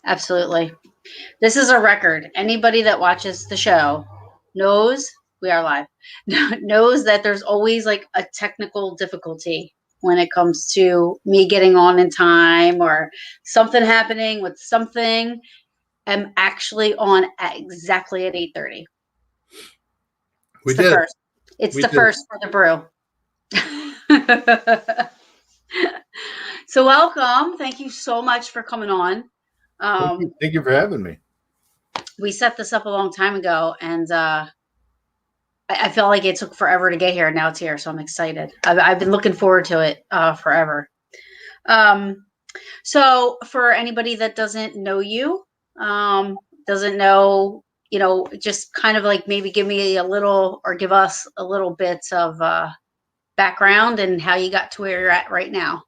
Absolutely. This is a record. Anybody that watches the show knows we are live, knows that there's always like a technical difficulty when it comes to me getting on in time or something happening with something. I'm actually on exactly at 8:30. We did. First. It's the first for the brew. So welcome. Thank you so much for coming on. Thank you for having me. We set this up a long time ago, and I feel like it took forever to get here. Now it's here, so I'm excited. I've been looking forward to it forever. So for anybody that doesn't know you, doesn't know, just kind of like maybe give me a little or give us a little bit of background and how you got to where you're at right now.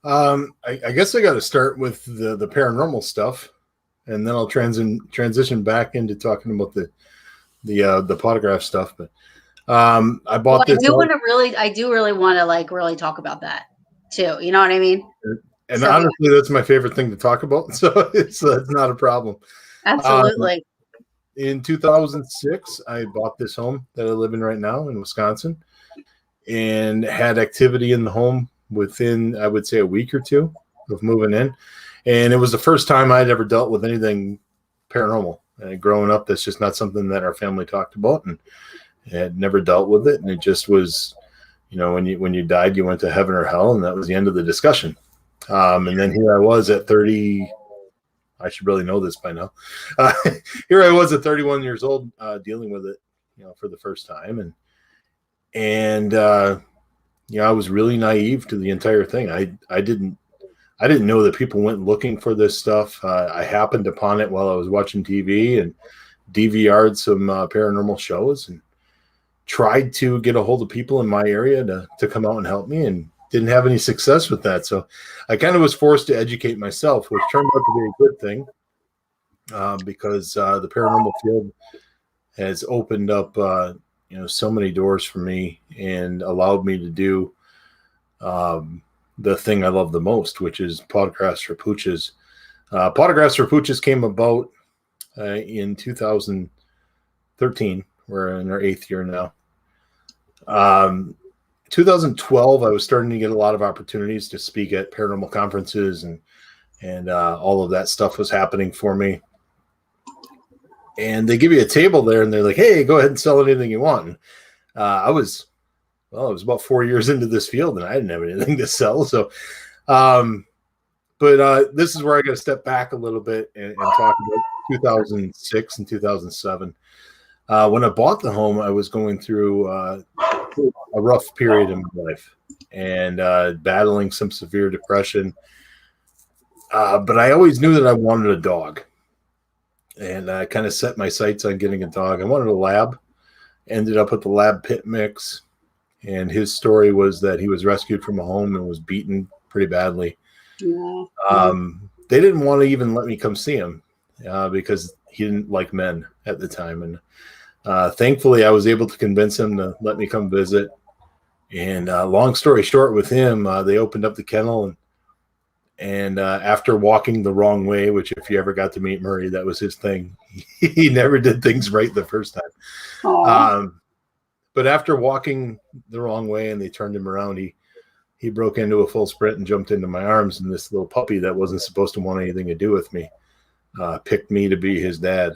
I guess I got to start with the paranormal stuff, and then I'll transition back into talking about the photograph stuff. But I bought this. I do really want to like really talk about that too. You know what I mean? And honestly, that's my favorite thing to talk about. So it's not a problem. Absolutely. In 2006, I bought this home that I live in right now in Wisconsin, and had activity in the home within, I would say, a week or two of moving in. And it was the first time I'd ever dealt with anything paranormal. And growing up, that's just not something that our family talked about, and had never dealt with it. And it just was, when you died, you went to heaven or hell, and that was the end of the discussion. And then here I was at 30. I should really know this by now. Here I was at 31 years old, dealing with it, for the first time. And I was really naive to the entire thing. I didn't know that people went looking for this stuff. I happened upon it while I was watching TV and DVR'd some paranormal shows and tried to get a hold of people in my area to come out and help me, and didn't have any success with that. So I kind of was forced to educate myself, which turned out to be a good thing, because the paranormal field has opened up so many doors for me and allowed me to do the thing I love the most, which is Photographs for Pooches. Photographs for Pooches came about in 2013. We're in our 8th year now. 2012, I was starting to get a lot of opportunities to speak at paranormal conferences, and all of that stuff was happening for me. And they give you a table there, and they're like, "Hey, go ahead and sell anything you want." And, I was about 4 years into this field, and I didn't have anything to sell. So, but this is where I got to step back a little bit and talk about 2006 and 2007. When I bought the home, I was going through a rough period in my life, and battling some severe depression. But I always knew that I wanted a dog, and I kind of set my sights on getting a dog. I wanted a lab. Ended up with the lab pit mix, and his story was that he was rescued from a home and was beaten pretty badly. Yeah. They didn't want to even let me come see him because he didn't like men at the time. And thankfully, I was able to convince him to let me come visit. And long story short, with him, they opened up the kennel, and after walking the wrong way, which if you ever got to meet Murray, that was his thing. He never did things right the first time. But after walking the wrong way and they turned him around, he broke into a full sprint and jumped into my arms. And this little puppy that wasn't supposed to want anything to do with me picked me to be his dad.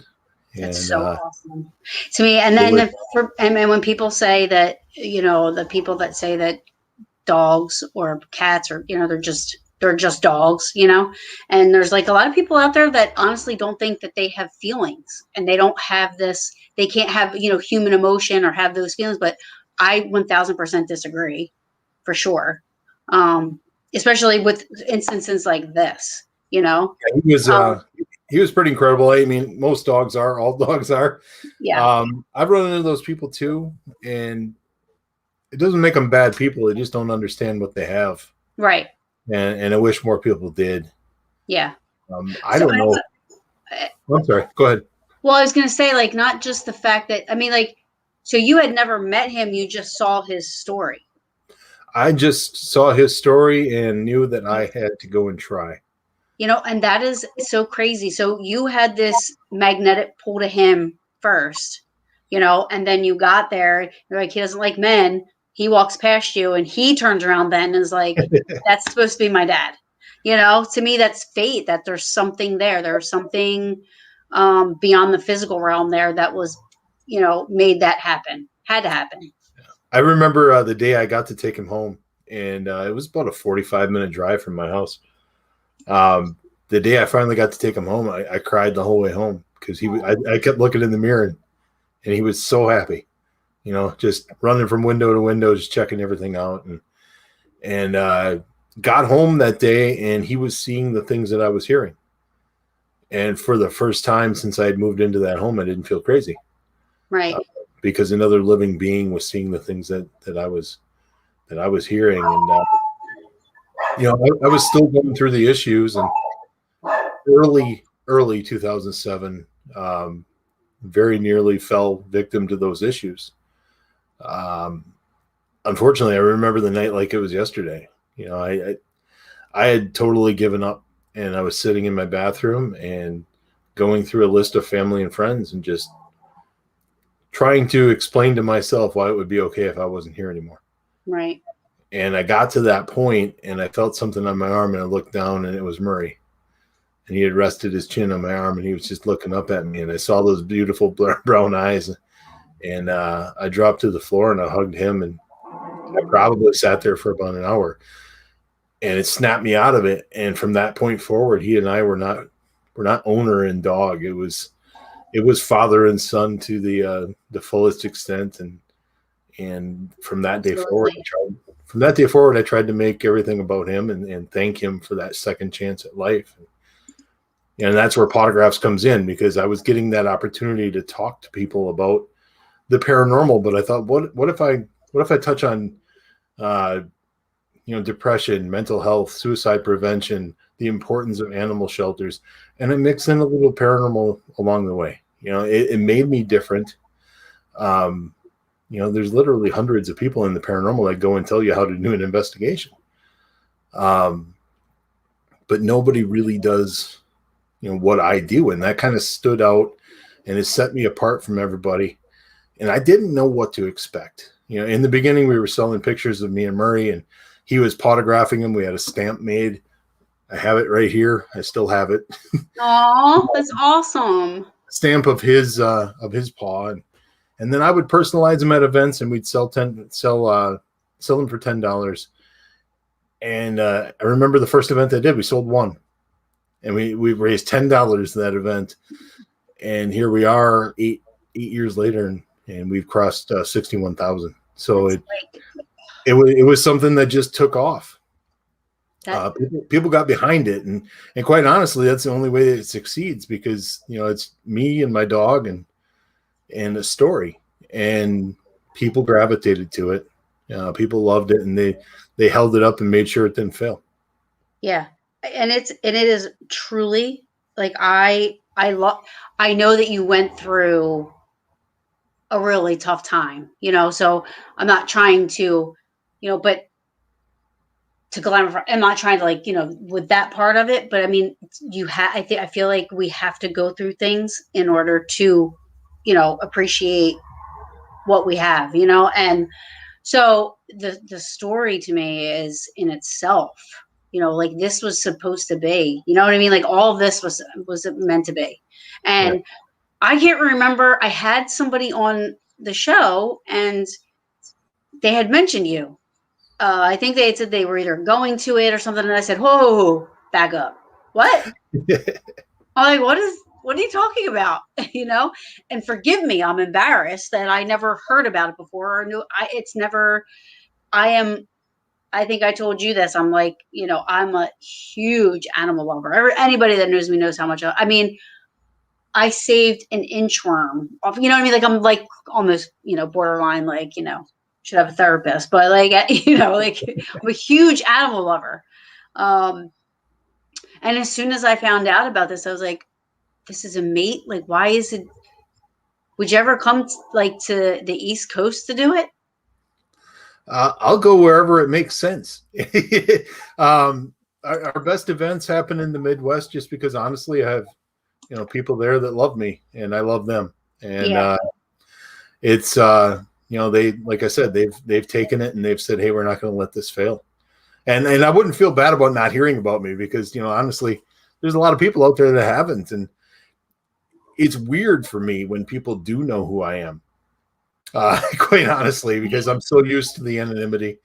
That's so awesome to me. And then and when people say that, the people that say that dogs or cats or, they're just dogs, and there's like a lot of people out there that honestly don't think that they have feelings, and they don't have they can't have, human emotion or have those feelings. But I 1000% disagree, for sure. Especially with instances like this, Yeah, he was pretty incredible. I mean, most dogs are, all dogs are. Yeah. I've run into those people too, and it doesn't make them bad people. They just don't understand what they have. Right. And I wish more people did. Yeah. I don't know. I'm sorry. Go ahead. Well, I was going to say, like, not just the fact that, so you had never met him. You just saw his story. I just saw his story and knew that I had to go and try. And that is so crazy. So you had this magnetic pull to him first, and then you got there. You're like, he doesn't like men. He walks past you and he turns around then and is like, that's supposed to be my dad. To me, that's fate, that there's something there. There's something beyond the physical realm there that was, made that happen, had to happen. I remember the day I got to take him home, and it was about a 45-minute drive from my house. The day I finally got to take him home, I cried the whole way home because I kept looking in the mirror and he was so happy, just running from window to window, just checking everything out. And got home that day and he was seeing the things that I was hearing. And for the first time since I had moved into that home, I didn't feel crazy. Right. Because another living being was seeing the things that I was hearing. And, I was still going through the issues, and early 2007, very nearly fell victim to those issues. Unfortunately, I remember the night like it was yesterday. I had totally given up, and I was sitting in my bathroom and going through a list of family and friends and just trying to explain to myself why it would be okay if I wasn't here anymore. Right. And I got to that point and I felt something on my arm, and I looked down and it was Murray. And he had rested his chin on my arm and he was just looking up at me, and I saw those beautiful brown eyes, and I dropped to the floor and I hugged him, and I probably sat there for about an hour, and it snapped me out of it. And from that point forward, he and I were not owner and dog. It was father and son to the fullest extent. And from that day forward, I tried to make everything about him and thank him for that second chance at life. And that's where Pawtographs comes in, because I was getting that opportunity to talk to people about the paranormal. But I thought, what if I touch on, depression, mental health, suicide prevention, the importance of animal shelters, and I mix in a little paranormal along the way. It made me different. There's literally hundreds of people in the paranormal that go and tell you how to do an investigation. But nobody really does, what I do. And that kind of stood out and it set me apart from everybody. And I didn't know what to expect. In the beginning, we were selling pictures of me and Murray, and he was photographing them. We had a stamp made. I have it right here. I still have it. Oh, that's awesome. Stamp of his paw. And then I would personalize them at events, and we'd sell them for $10. And I remember the first event I did, we sold one, and we raised $10 that event. And here we are 8 years later, and we've crossed 61,000. So it was something that just took off. People got behind it, and quite honestly, that's the only way that it succeeds, because it's me and my dog and a story, and people gravitated to it. People loved it, and they held it up and made sure it didn't fail. Yeah, and it is truly like I know that you went through a really tough time, so I'm not trying to, but to glamour. I'm not trying to with that part of it, but I mean, I feel like we have to go through things in order to, appreciate what we have, and so the story to me is in itself, this was supposed to be, you know what I mean? Like all of this was meant to be. And yeah. I can't remember. I had somebody on the show and they had mentioned you. I think they had said they were either going to it or something. And I said, whoa, back up. What? I'm like, what are you talking about? And forgive me, I'm embarrassed that I never heard about it before or knew. I think I told you this. I'm like, I'm a huge animal lover. Anybody that knows me knows how much I saved an inchworm off, you know what I mean? Like, I'm like almost, borderline, like, should have a therapist, but like, like I'm a huge animal lover. And as soon as I found out about this, I was like, this is a mate. Like, why is it? Would you ever come to the East Coast to do it? I'll go wherever it makes sense. our best events happen in the Midwest, just because honestly, I have people there that love me and I love them, and Yeah. it's they, like I said, they've taken it and they've said, hey, we're not going to let this fail, and I wouldn't feel bad about not hearing about me, because honestly, there's a lot of people out there that haven't, and it's weird for me when people do know who I am, quite honestly, because I'm so used to the anonymity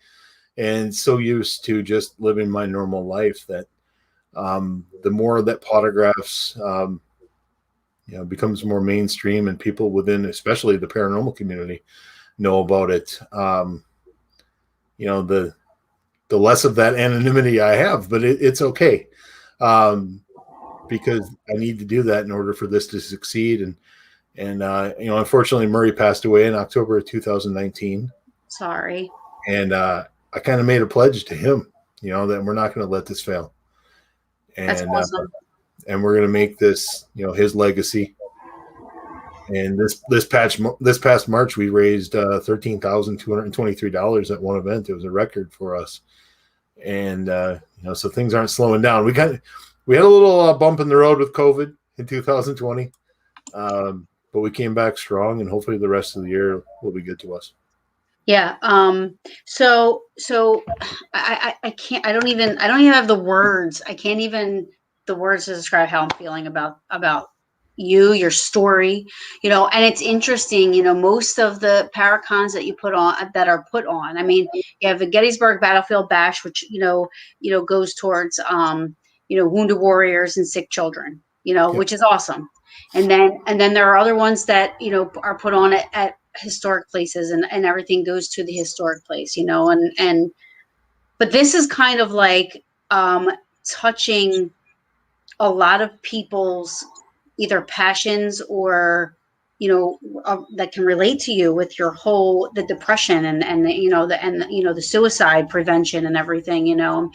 and so used to just living my normal life that the more that Pawtographs becomes more mainstream and people within, especially the paranormal community, know about it, the less of that anonymity I have, but it's okay, because I need to do that in order for this to succeed. And unfortunately, Murray passed away in October of 2019. Sorry. And I kind of made a pledge to him, that we're not going to let this fail. And That's awesome. And we're going to make this, his legacy. And this past March, we raised $13,223 at one event. It was a record for us. And so things aren't slowing down. We had a little bump in the road with COVID in 2020, but we came back strong, and hopefully the rest of the year will be good to us. Yeah. So I can't. I don't even have the words. I can't even the words to describe how I'm feeling about your story. And it's interesting. Most of the Paracons that are put on. I mean, you have the Gettysburg Battlefield Bash, which goes towards wounded warriors and sick children. Which is awesome. And then there are other ones that are put on at historic places, and everything goes to the historic place, but this is kind of like touching a lot of people's either passions or that can relate to you with your the depression and the suicide prevention and everything. I'm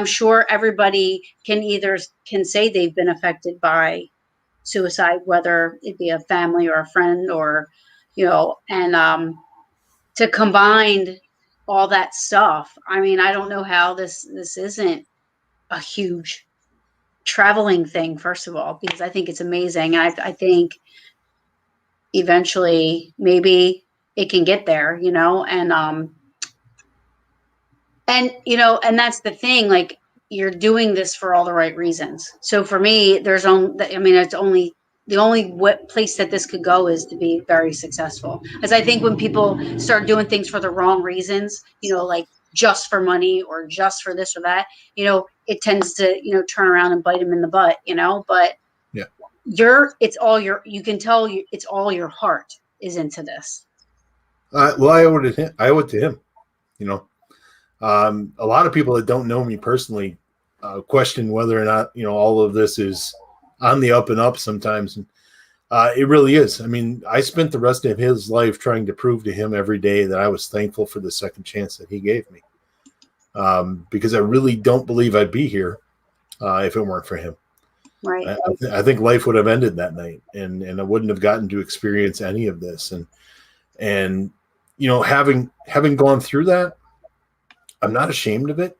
sure everybody can say they've been affected by suicide, whether it be a family or a friend, or and to combine all that stuff. I don't know how this isn't a huge traveling thing, first of all, because I think it's amazing. I think eventually maybe it can get there, and that's the thing, like, you're doing this for all the right reasons. So for me, it's only the only place that this could go is to be very successful. As I think when people start doing things for the wrong reasons, like just for money or just for this or that, it tends to, turn around and bite them in the butt, but yeah, it's all your heart is into this. Well, I owe it to him. A lot of people that don't know me personally question whether or not all of this is on the up and up sometimes, and it really is. I spent the rest of his life trying to prove to him every day that I was thankful for the second chance that he gave me, because I really don't believe I'd be here if it weren't for him. Right. I think life would have ended that night, and I wouldn't have gotten to experience any of this. And having gone through that, I'm not ashamed of it.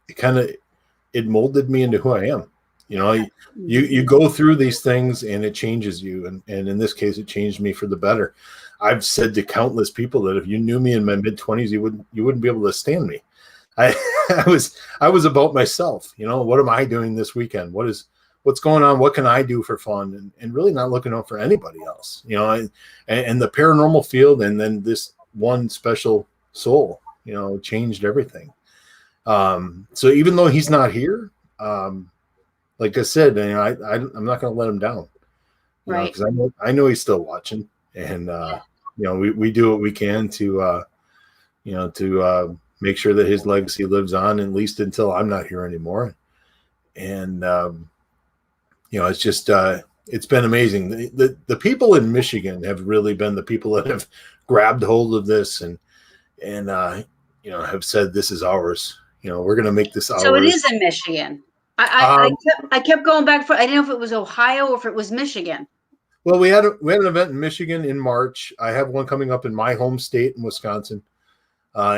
It molded me into who I am. You go through these things and it changes you. And in this case, it changed me for the better. I've said to countless people that if you knew me in my mid-20s, you wouldn't be able to stand me. I was about myself. What am I doing this weekend? What's going on? What can I do for fun? And really not looking out for anybody else. And the paranormal field, and then this one special soul, changed everything. So even though he's not here, like I said, I'm not going to let him down, right? Because I know he's still watching, and we do what we can to make sure that his legacy lives on, at least until I'm not here anymore. And it's just it's been amazing. The people in Michigan have really been the people that have grabbed hold of this and have said, this is ours. We're going to make this ours. So it is in Michigan. I kept going back. I didn't know if it was Ohio or if it was Michigan. Well, we had an event in Michigan in March. I have one coming up in my home state in Wisconsin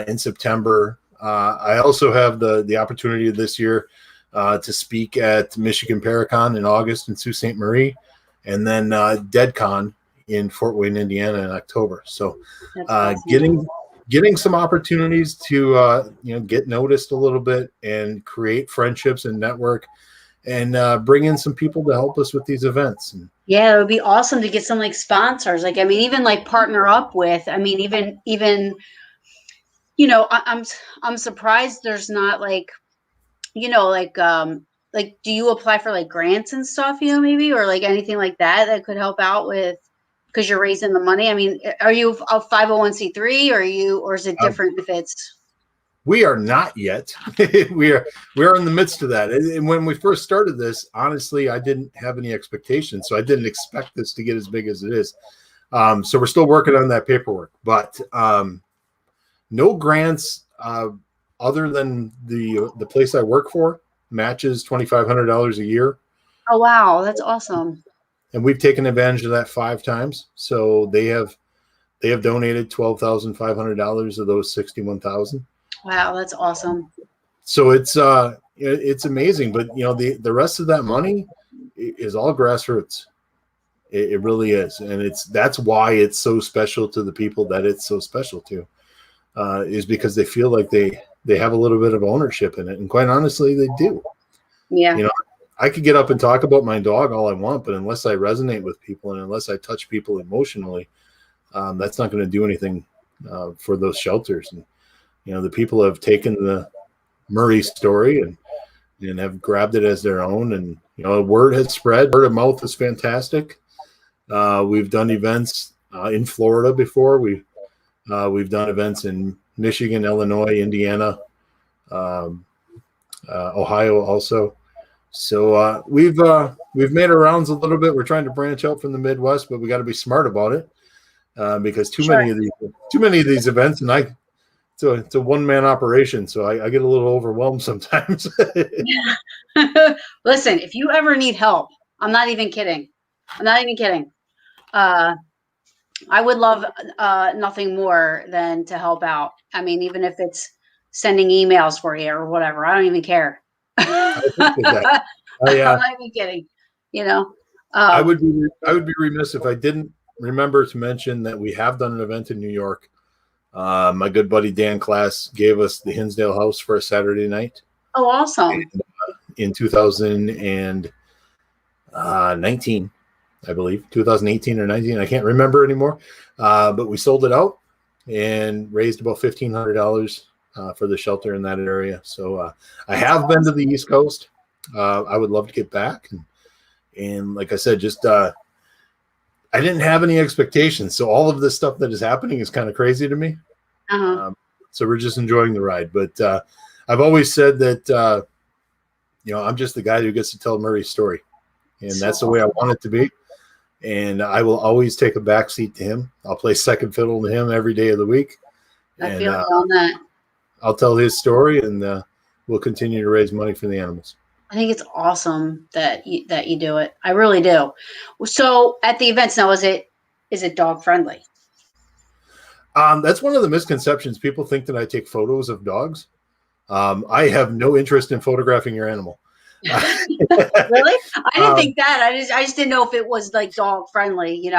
in September. I also have the opportunity this year to speak at Michigan Paracon in August in Sault Ste. Marie, and then DeadCon in Fort Wayne, Indiana in October. So awesome. getting some opportunities to get noticed a little bit and create friendships and network and bring in some people to help us with these events. And Yeah, it would be awesome to get some like sponsors. Like, I mean, even like partner up with, I mean, even, I'm surprised there's not like, like, do you apply for like grants and stuff, maybe, or like anything like that could help out with, because you're raising the money. I mean, are you a 501c3 or is it different if it's? We are not yet. we are in the midst of that. And when we first started this, honestly, I didn't have any expectations, so I didn't expect this to get as big as it is. So we're still working on that paperwork, but no grants other than the place I work for matches $2,500 a year. Oh wow, that's awesome. And we've taken advantage of that 5 times. So they have donated $12,500 of those $61,000. Wow, that's awesome. So it's amazing, but the rest of that money is all grassroots. It really is, and that's why it's so special to the people that it's so special to, is because they feel like they have a little bit of ownership in it, and quite honestly, they do. Yeah. I could get up and talk about my dog all I want, but unless I resonate with people and unless I touch people emotionally, that's not going to do anything for those shelters. And the people have taken the Murray story and have grabbed it as their own, and word has spread. Word of mouth is fantastic. We've done events in Florida before. We've done events in Michigan, Illinois, Indiana, Ohio also. So we've made our rounds a little bit. We're trying to branch out from the Midwest, but we got to be smart about it because too many of these events, and it's a one-man operation, so I get a little overwhelmed sometimes. Listen, if you ever need help, I'm not even kidding. I would love nothing more than to help out. I mean, even if it's sending emails for you or whatever, I don't even care. I I'm not even kidding. I would be remiss if I didn't remember to mention that we have done an event in New York. My good buddy Dan Class gave us the Hinsdale House for a Saturday night. Oh, awesome! In 2019, I believe 2018 or 19. I can't remember anymore. But we sold it out and raised about $1,500 for the shelter in that area. So I have been to the East Coast. I would love to get back, and like I said, just I didn't have any expectations, so all of this stuff that is happening is kind of crazy to me. So we're just enjoying the ride. But I've always said that I'm just the guy who gets to tell Murray's story, and that's the way I want it to be. And I will always take a backseat to him. I'll play second fiddle to him every day of the week. I feel on that. I'll tell his story, and we'll continue to raise money for the animals. I think it's awesome that you do it. I really do. So at the events now, is it dog friendly? That's one of the misconceptions. People think that I take photos of dogs. I have no interest in photographing your animal. Really? I didn't think that. I just didn't know if it was like dog friendly,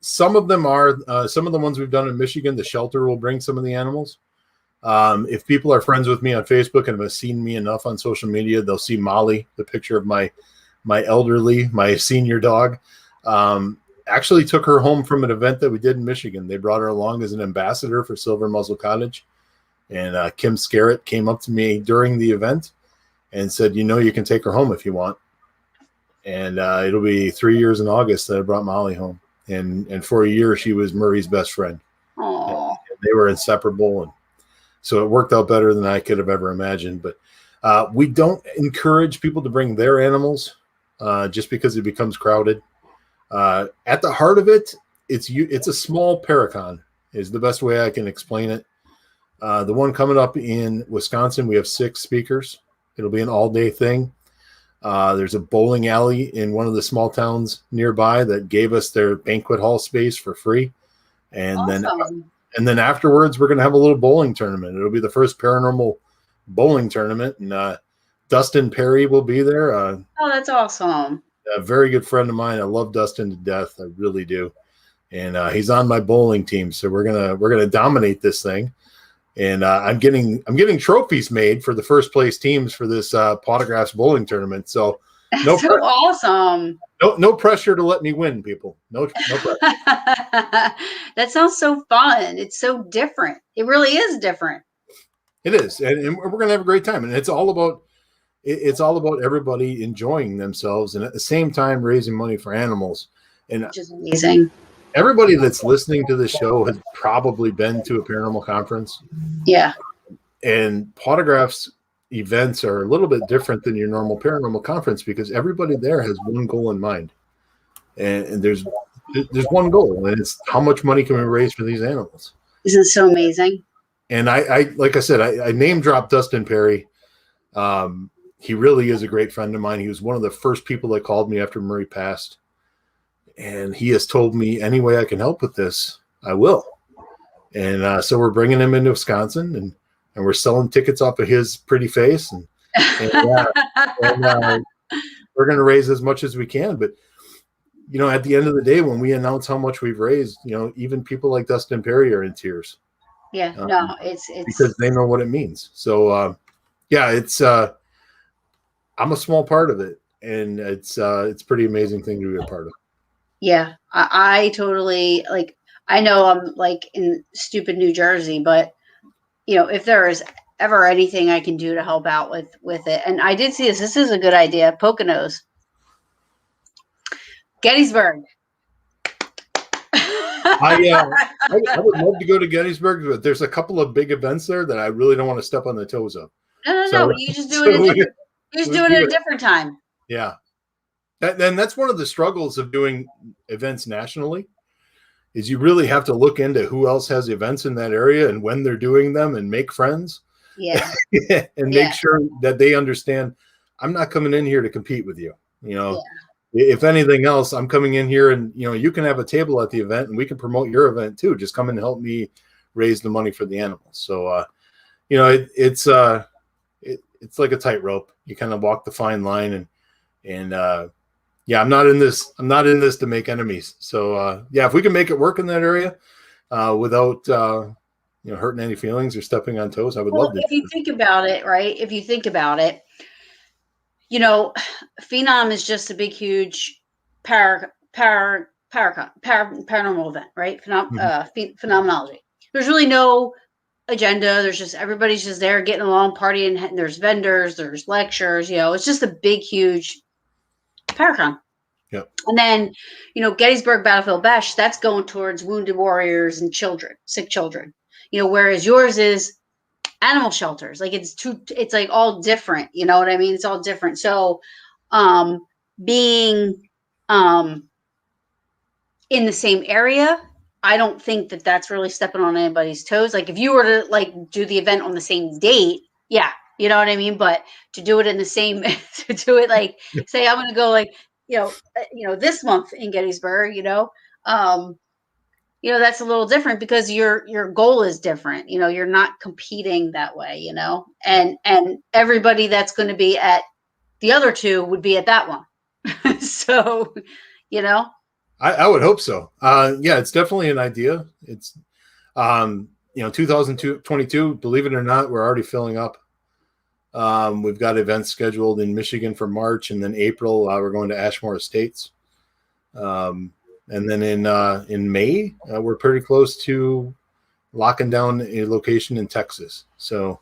Some of them are. Some of the ones we've done in Michigan, the shelter will bring some of the animals. If people are friends with me on Facebook and have seen me enough on social media, they'll see Molly, the picture of my senior dog. Actually took her home from an event that we did in Michigan. They brought her along as an ambassador for Silver Muzzle Cottage. And Kim Scarrett came up to me during the event and said, you can take her home if you want. And it'll be 3 years in August that I brought Molly home. And for a year, she was Murray's best friend. Aww. And they were inseparable. And so it worked out better than I could have ever imagined. But we don't encourage people to bring their animals just because it becomes crowded. At the heart of it, it's a small Paracon is the best way I can explain it. The one coming up in Wisconsin, we have 6 speakers. It'll be an all-day thing. There's a bowling alley in one of the small towns nearby that gave us their banquet hall space for free. And awesome. And then afterwards, we're going to have a little bowling tournament. It'll be the first paranormal bowling tournament. And Dustin Perry will be there. Oh, that's awesome. A very good friend of mine. I love Dustin to death. I really do. And he's on my bowling team. So we're gonna dominate this thing. And I'm getting trophies made for the first place teams for this Pawtographs bowling tournament. So awesome. No pressure to let me win, people. No pressure. That sounds so fun. It's so different. It really is different. It is, and we're gonna have a great time. And it's all about everybody enjoying themselves and at the same time raising money for animals. And which is amazing. Everybody that's listening to this show has probably been to a paranormal conference. Yeah. And Pawtographs events are a little bit different than your normal paranormal conference because everybody there has one goal in mind. And there's one goal, and it's how much money can we raise for these animals. Isn't it so amazing? And I like I said, I name dropped Dustin Perry. He really is a great friend of mine. He was one of the first people that called me after Murray passed. And he has told me any way I can help with this, I will. And so we're bringing him into Wisconsin, and we're selling tickets off of his pretty face. And we're going to raise as much as we can. But, at the end of the day, when we announce how much we've raised, even people like Dustin Perry are in tears. Yeah, it's because they know what it means. So, it's I'm a small part of it, and it's a pretty amazing thing to be a part of. Yeah, I totally I know I'm in stupid New Jersey, but if there is ever anything I can do to help out with it, and I did see this. This is a good idea. Poconos, Gettysburg. I would love to go to Gettysburg, but there's a couple of big events there that I really don't want to step on the toes of. No. You just do it. You just do it at a different time. Yeah. And that's one of the struggles of doing events nationally is you really have to look into who else has events in that area and when they're doing them and make friends. Yeah. And make sure that they understand I'm not coming in here to compete with you. If anything else, I'm coming in here and, you can have a table at the event and we can promote your event too. Just come in and help me raise the money for the animals. So, it's like a tightrope. You kind of walk the fine line and I'm not in this to make enemies. So, if we can make it work in that area without, hurting any feelings or stepping on toes, I would love to. If you think about it, right? If you think about it, Phenom is just a big, huge paranormal event, right? Phenomenology. There's really no agenda. There's just everybody's just there getting along, partying. And there's vendors, there's lectures. It's just a big, huge Paracon. Yep. And then, Gettysburg Battlefield Bash, that's going towards wounded warriors and children, sick children. Whereas yours is animal shelters. It's like all different. You know what I mean? It's all different. So, being in the same area, I don't think that that's really stepping on anybody's toes. If you were to do the event on the same date, yeah, you know what I mean? But to do it in the same, to do it say I'm going to go this month in Gettysburg, that's a little different because your goal is different. You're not competing that way, and everybody that's going to be at the other two would be at that one. So, I would hope so. It's definitely an idea. It's, 2022, believe it or not, we're already filling up. We've got events scheduled in Michigan for March, and then April, we're going to Ashmore Estates. And then in May, we're pretty close to locking down a location in Texas. So,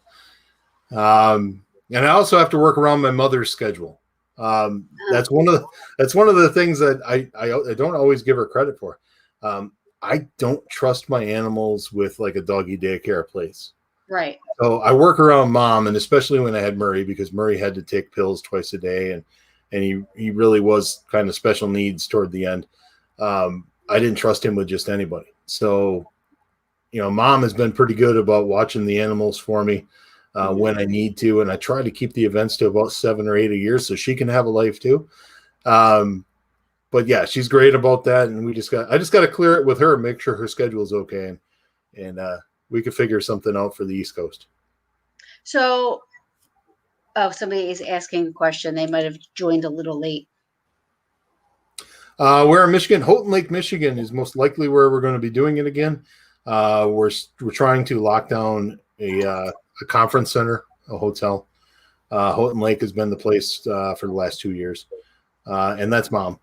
and I also have to work around my mother's schedule. That's one of the things that I don't always give her credit for. I don't trust my animals with a doggy daycare place. Right. So I work around mom, and especially when I had Murray, because Murray had to take pills twice a day, and he really was kind of special needs toward the end. I didn't trust him with just anybody. So, mom has been pretty good about watching the animals for me when I need to, and I try to keep the events to about 7 or 8 a year so she can have a life too. But yeah, she's great about that, and I just got to clear it with her, make sure her schedule is okay. and we could figure something out for the East Coast. So, somebody is asking a question. They might have joined a little late. We're in Michigan. Houghton Lake, Michigan is most likely where we're going to be doing it again. We're trying to lock down a conference center, a hotel. Houghton Lake has been the place for the last 2 years, and that's Mom.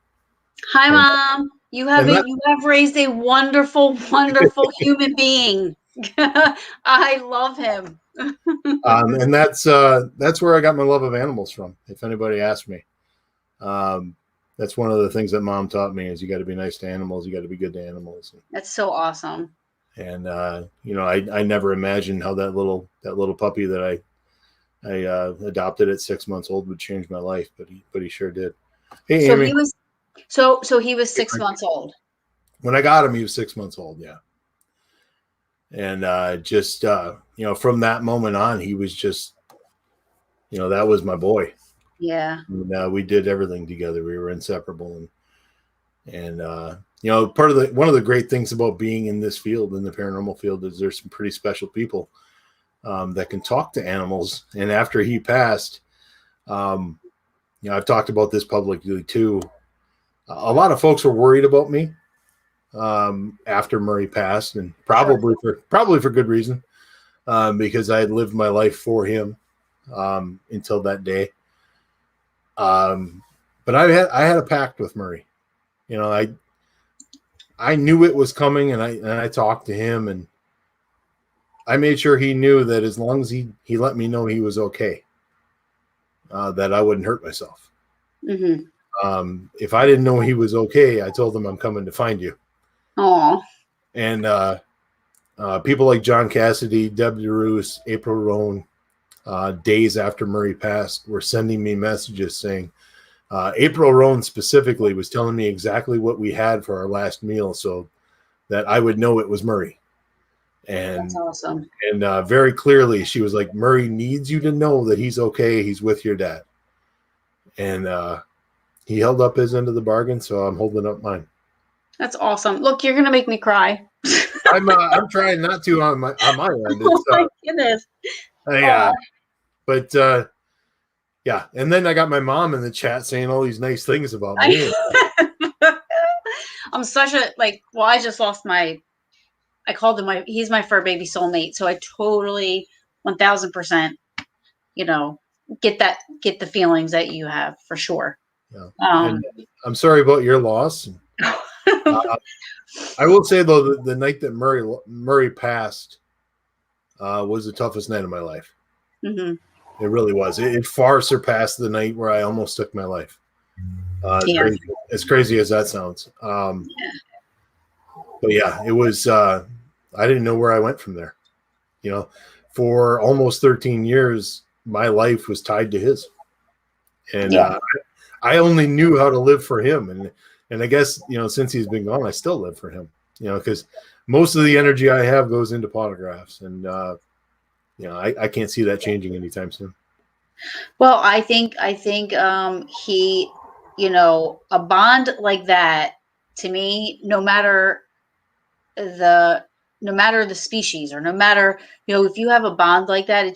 Hi, Mom. You have raised a wonderful, wonderful human being. I love him. And that's where I got my love of animals from. If anybody asks me, that's one of the things that Mom taught me is you got to be nice to animals. You got to be good to animals. That's so awesome. And I never imagined how that little puppy that I adopted at 6 months old would change my life, but he sure did. Hey, so Amy. he was 6 months old. When I got him, he was 6 months old. Yeah. And just from that moment on, he was just, that was my boy. Yeah. And, we did everything together. We were inseparable. And one of the great things about being in this field, in the paranormal field, is there's some pretty special people that can talk to animals. And after he passed, I've talked about this publicly too. A lot of folks were worried about me after Murray passed, and probably for good reason, because I had lived my life for him until that day. But I had a pact with Murray. I knew it was coming, and I talked to him, and I made sure he knew that as long as he let me know he was okay, that I wouldn't hurt myself. Mm-hmm. If I didn't know he was okay, I told him I'm coming to find you. Aw. And people like John Cassidy, Deb DeRusse, April Rohn, days after Murray passed, were sending me messages saying, April Rohn specifically was telling me exactly what we had for our last meal so that I would know it was Murray. And that's awesome. And very clearly, she was like, Murray needs you to know that he's okay. He's with your dad. And he held up his end of the bargain, so I'm holding up mine. That's awesome. Look, you're gonna make me cry. I'm trying not to on my end. Oh my goodness. Yeah, but yeah. And then I got my mom in the chat saying all these nice things about me. I'm such a I just lost I called him he's my fur baby soulmate. So I totally 1000%, get the feelings that you have for sure. Yeah. And I'm sorry about your loss. I will say though, the night that Murray passed was the toughest night of my life. Mm-hmm. It really was. It far surpassed the night where I almost took my life. As crazy as that sounds. But yeah, it was. I didn't know where I went from there. For almost 13 years, my life was tied to his, and I only knew how to live for him. And I guess since he's been gone, I still live for him. Because most of the energy I have goes into photographs, and I can't see that changing anytime soon. Well, I think he, a bond like that, to me, no matter the species, or no matter, if you have a bond like that,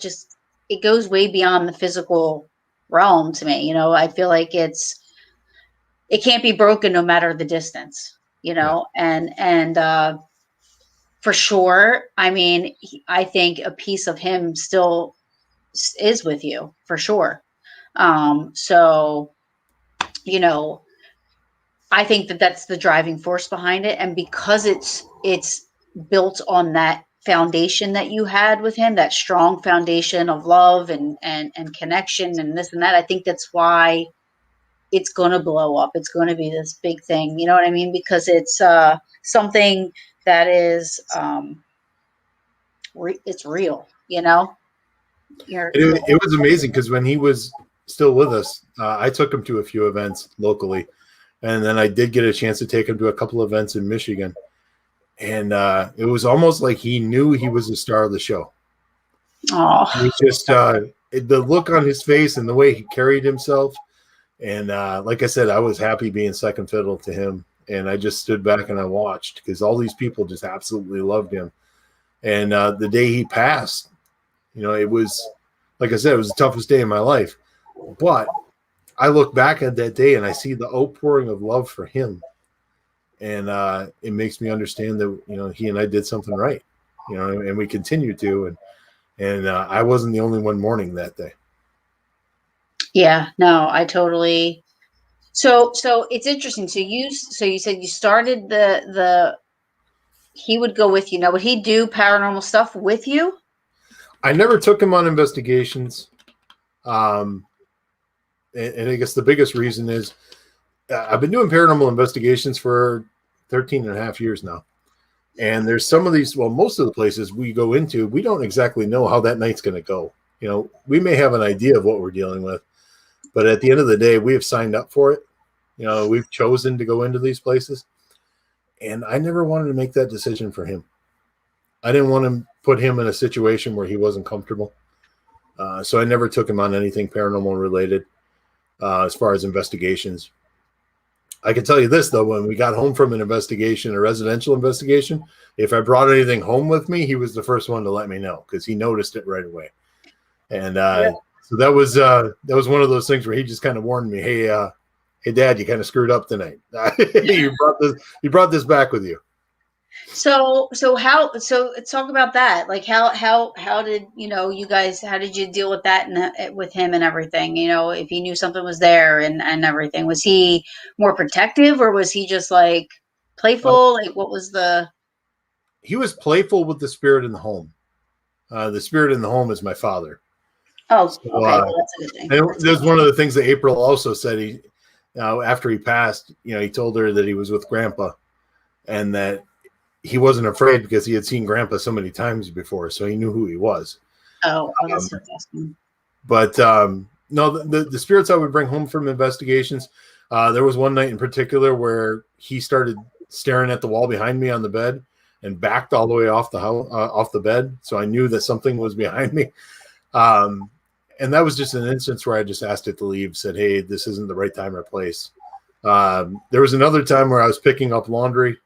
it goes way beyond the physical realm to me. I feel like it can't be broken no matter the distance, and for sure. I mean, I think a piece of him still is with you for sure. So, I think that's the driving force behind it. And because it's built on that foundation that you had with him, that strong foundation of love and connection and this and that, I think that's why it's going to blow up. It's going to be this big thing. You know what I mean? Because it's something that is, it's real, It was amazing because when he was still with us, I took him to a few events locally, and then I did get a chance to take him to a couple of events in Michigan, and it was almost like he knew he was the star of the show. Oh, it was just the look on his face and the way he carried himself, and like I said, I was happy being second fiddle to him, and I just stood back and I watched because all these people just absolutely loved him. And the day he passed, it was, like I said, it was the toughest day of my life. But I look back at that day and I see the outpouring of love for him. And it makes me understand that, he and I did something right, and we continue to. And I wasn't the only one mourning that day. Yeah, no, I totally. So it's interesting. So you said you started he would go with you. Now, would he do paranormal stuff with you? I never took him on investigations. And I guess the biggest reason is I've been doing paranormal investigations for 13 and a half years now. And there's some of these, well, most of the places we go into, we don't exactly know how that night's going to go. We may have an idea of what we're dealing with, but at the end of the day, we have signed up for it. We've chosen to go into these places. And I never wanted to make that decision for him. I didn't want to put him in a situation where he wasn't comfortable. So I never took him on anything paranormal related as far as investigations. I can tell you this, though, when we got home from an investigation, a residential investigation, if I brought anything home with me, he was the first one to let me know because he noticed it right away. And so that was one of those things where he just kind of warned me, hey, Dad, you kind of screwed up tonight. you brought this back with you. So talk about that. Like how did you guys, how did you deal with that and with him and everything? If he knew something was there and everything, was he more protective or was he just like playful? Like what was he was playful with the spirit in the home. The spirit in the home is my father. Oh, so, okay. Well, that's a good thing. There's one of the things that April also said. After he passed, he told her that he was with Grandpa and that he wasn't afraid because he had seen Grandpa so many times before, so he knew who he was. Oh, that's fantastic. But no, the spirits I would bring home from investigations, there was one night in particular where he started staring at the wall behind me on the bed and backed all the way off the bed, so I knew that something was behind me. And that was just an instance where I just asked it to leave, said, hey, this isn't the right time or place. There was another time where I was picking up laundry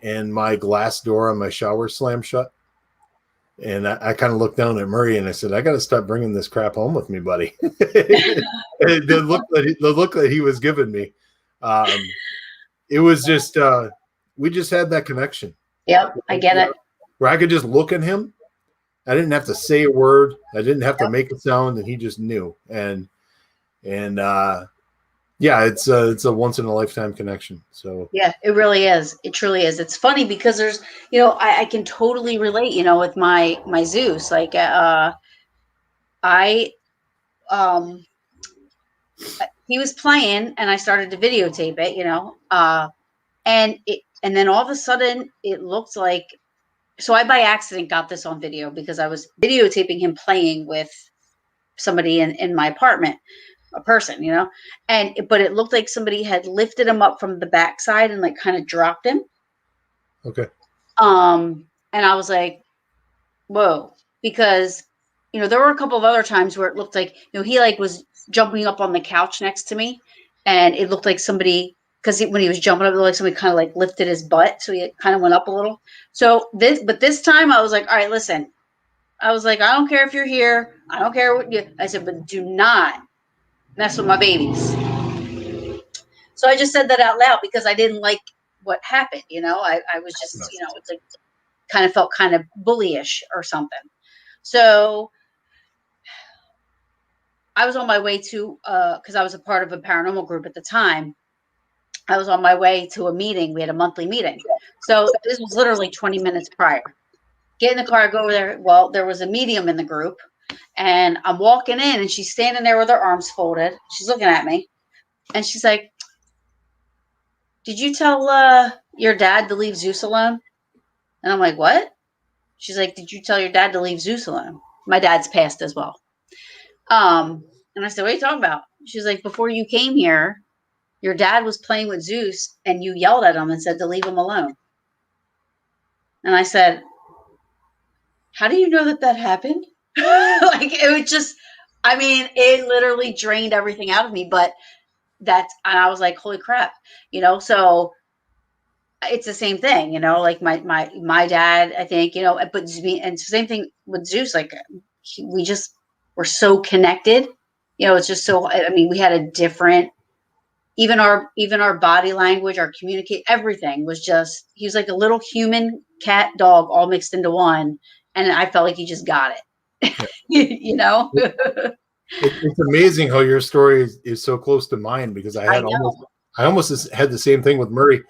and my glass door on my shower slammed shut. And I kind of looked down at Murray and I said, I got to start bringing this crap home with me, buddy. The look that he was giving me, it was just, we just had that connection. Yep, I get it. Where I could just look at him. I didn't have to say a word. I didn't have to make a sound, and he just knew. And yeah, it's a once in a lifetime connection. So yeah, it really is. It truly is. It's funny because there's, I can totally relate, with my Zeus. Like, he was playing, and I started to videotape it, and then all of a sudden it looked like. So I by accident got this on video because I was videotaping him playing with somebody in my apartment, a person, but it looked like somebody had lifted him up from the backside and like kind of dropped him. Okay. And I was like, whoa, because, there were a couple of other times where it looked like, he like was jumping up on the couch next to me and it looked like somebody, because when he was jumping up, it looked like somebody kind of like lifted his butt. So he kind of went up a little. So this time I was like, all right, listen, I was like, I don't care if you're here. I don't care what I said, but do not mess with my babies. So I just said that out loud because I didn't like what happened. I was just, it's like kind of felt kind of bullyish or something. So I was on my way to, because I was a part of a paranormal group at the time. I was on my way to a meeting. We had a monthly meeting. So this was literally 20 minutes prior. Get in the car, go over there. Well, there was a medium in the group. And I'm walking in, and she's standing there with her arms folded. She's looking at me. And she's like, did you tell your dad to leave Zeus alone? And I'm like, what? She's like, did you tell your dad to leave Zeus alone? My dad's passed as well. And I said, what are you talking about? She's like, before you came here, your dad was playing with Zeus and you yelled at him and said to leave him alone. And I said, how do you know that happened? Like, it was just, it literally drained everything out of me. But and I was like, holy crap, so it's the same thing, like my dad, I think, but and it's the same thing with Zeus. Like we just were so connected, it's just so, I mean, we had a different, even our body language, our communicate, everything was just, he was like a little human cat dog all mixed into one. And I felt like he just got it, It's amazing how your story is so close to mine, because I almost had the same thing with Murray.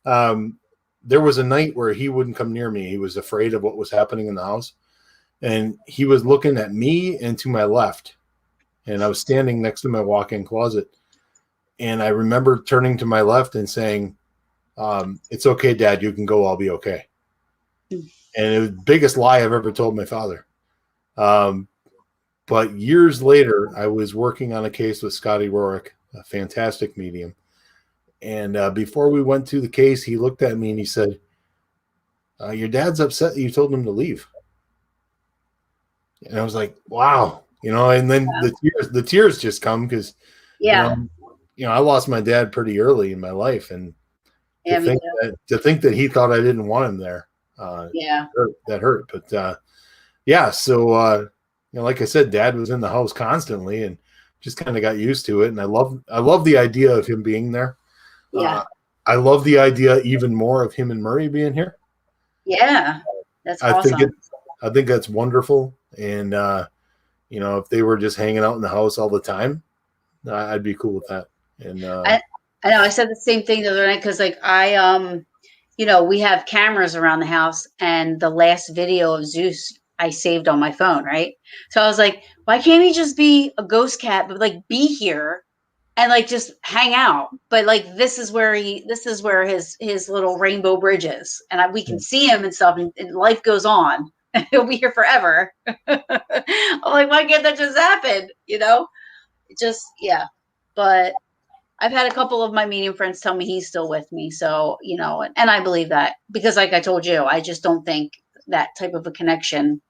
There was a night where he wouldn't come near me. He was afraid of what was happening in the house, and he was looking at me and to my left, and I was standing next to my walk-in closet, and I remember turning to my left and saying, "It's okay, Dad. You can go. I'll be okay." And it was the biggest lie I've ever told my father. But years later, I was working on a case with Scotty Rorick, a fantastic medium. And before we went to the case, he looked at me and he said, "Your dad's upset that you told him to leave." And I was like, "Wow." And then the tears just come, because, I lost my dad pretty early in my life. And to think that he thought I didn't want him there, that hurt. But so, like I said, Dad was in the house constantly, and just kind of got used to it. And I love the idea of him being there. Yeah. I love the idea even more of him and Murray being here. Yeah. That's awesome. I think that's wonderful. And, if they were just hanging out in the house all the time, I'd be cool with that. And I know I said the same thing the other night, because like we have cameras around the house, and the last video of Zeus I saved on my phone, right? So I was like, why can't he just be a ghost cat, but like be here and like just hang out? But like this is where his little rainbow bridge is, and we can see him and stuff, and life goes on. He'll be here forever. I'm like, why can't that just happen? It just, But I've had a couple of my medium friends tell me he's still with me. So, and I believe that, because like I told you, I just don't think that type of a connection,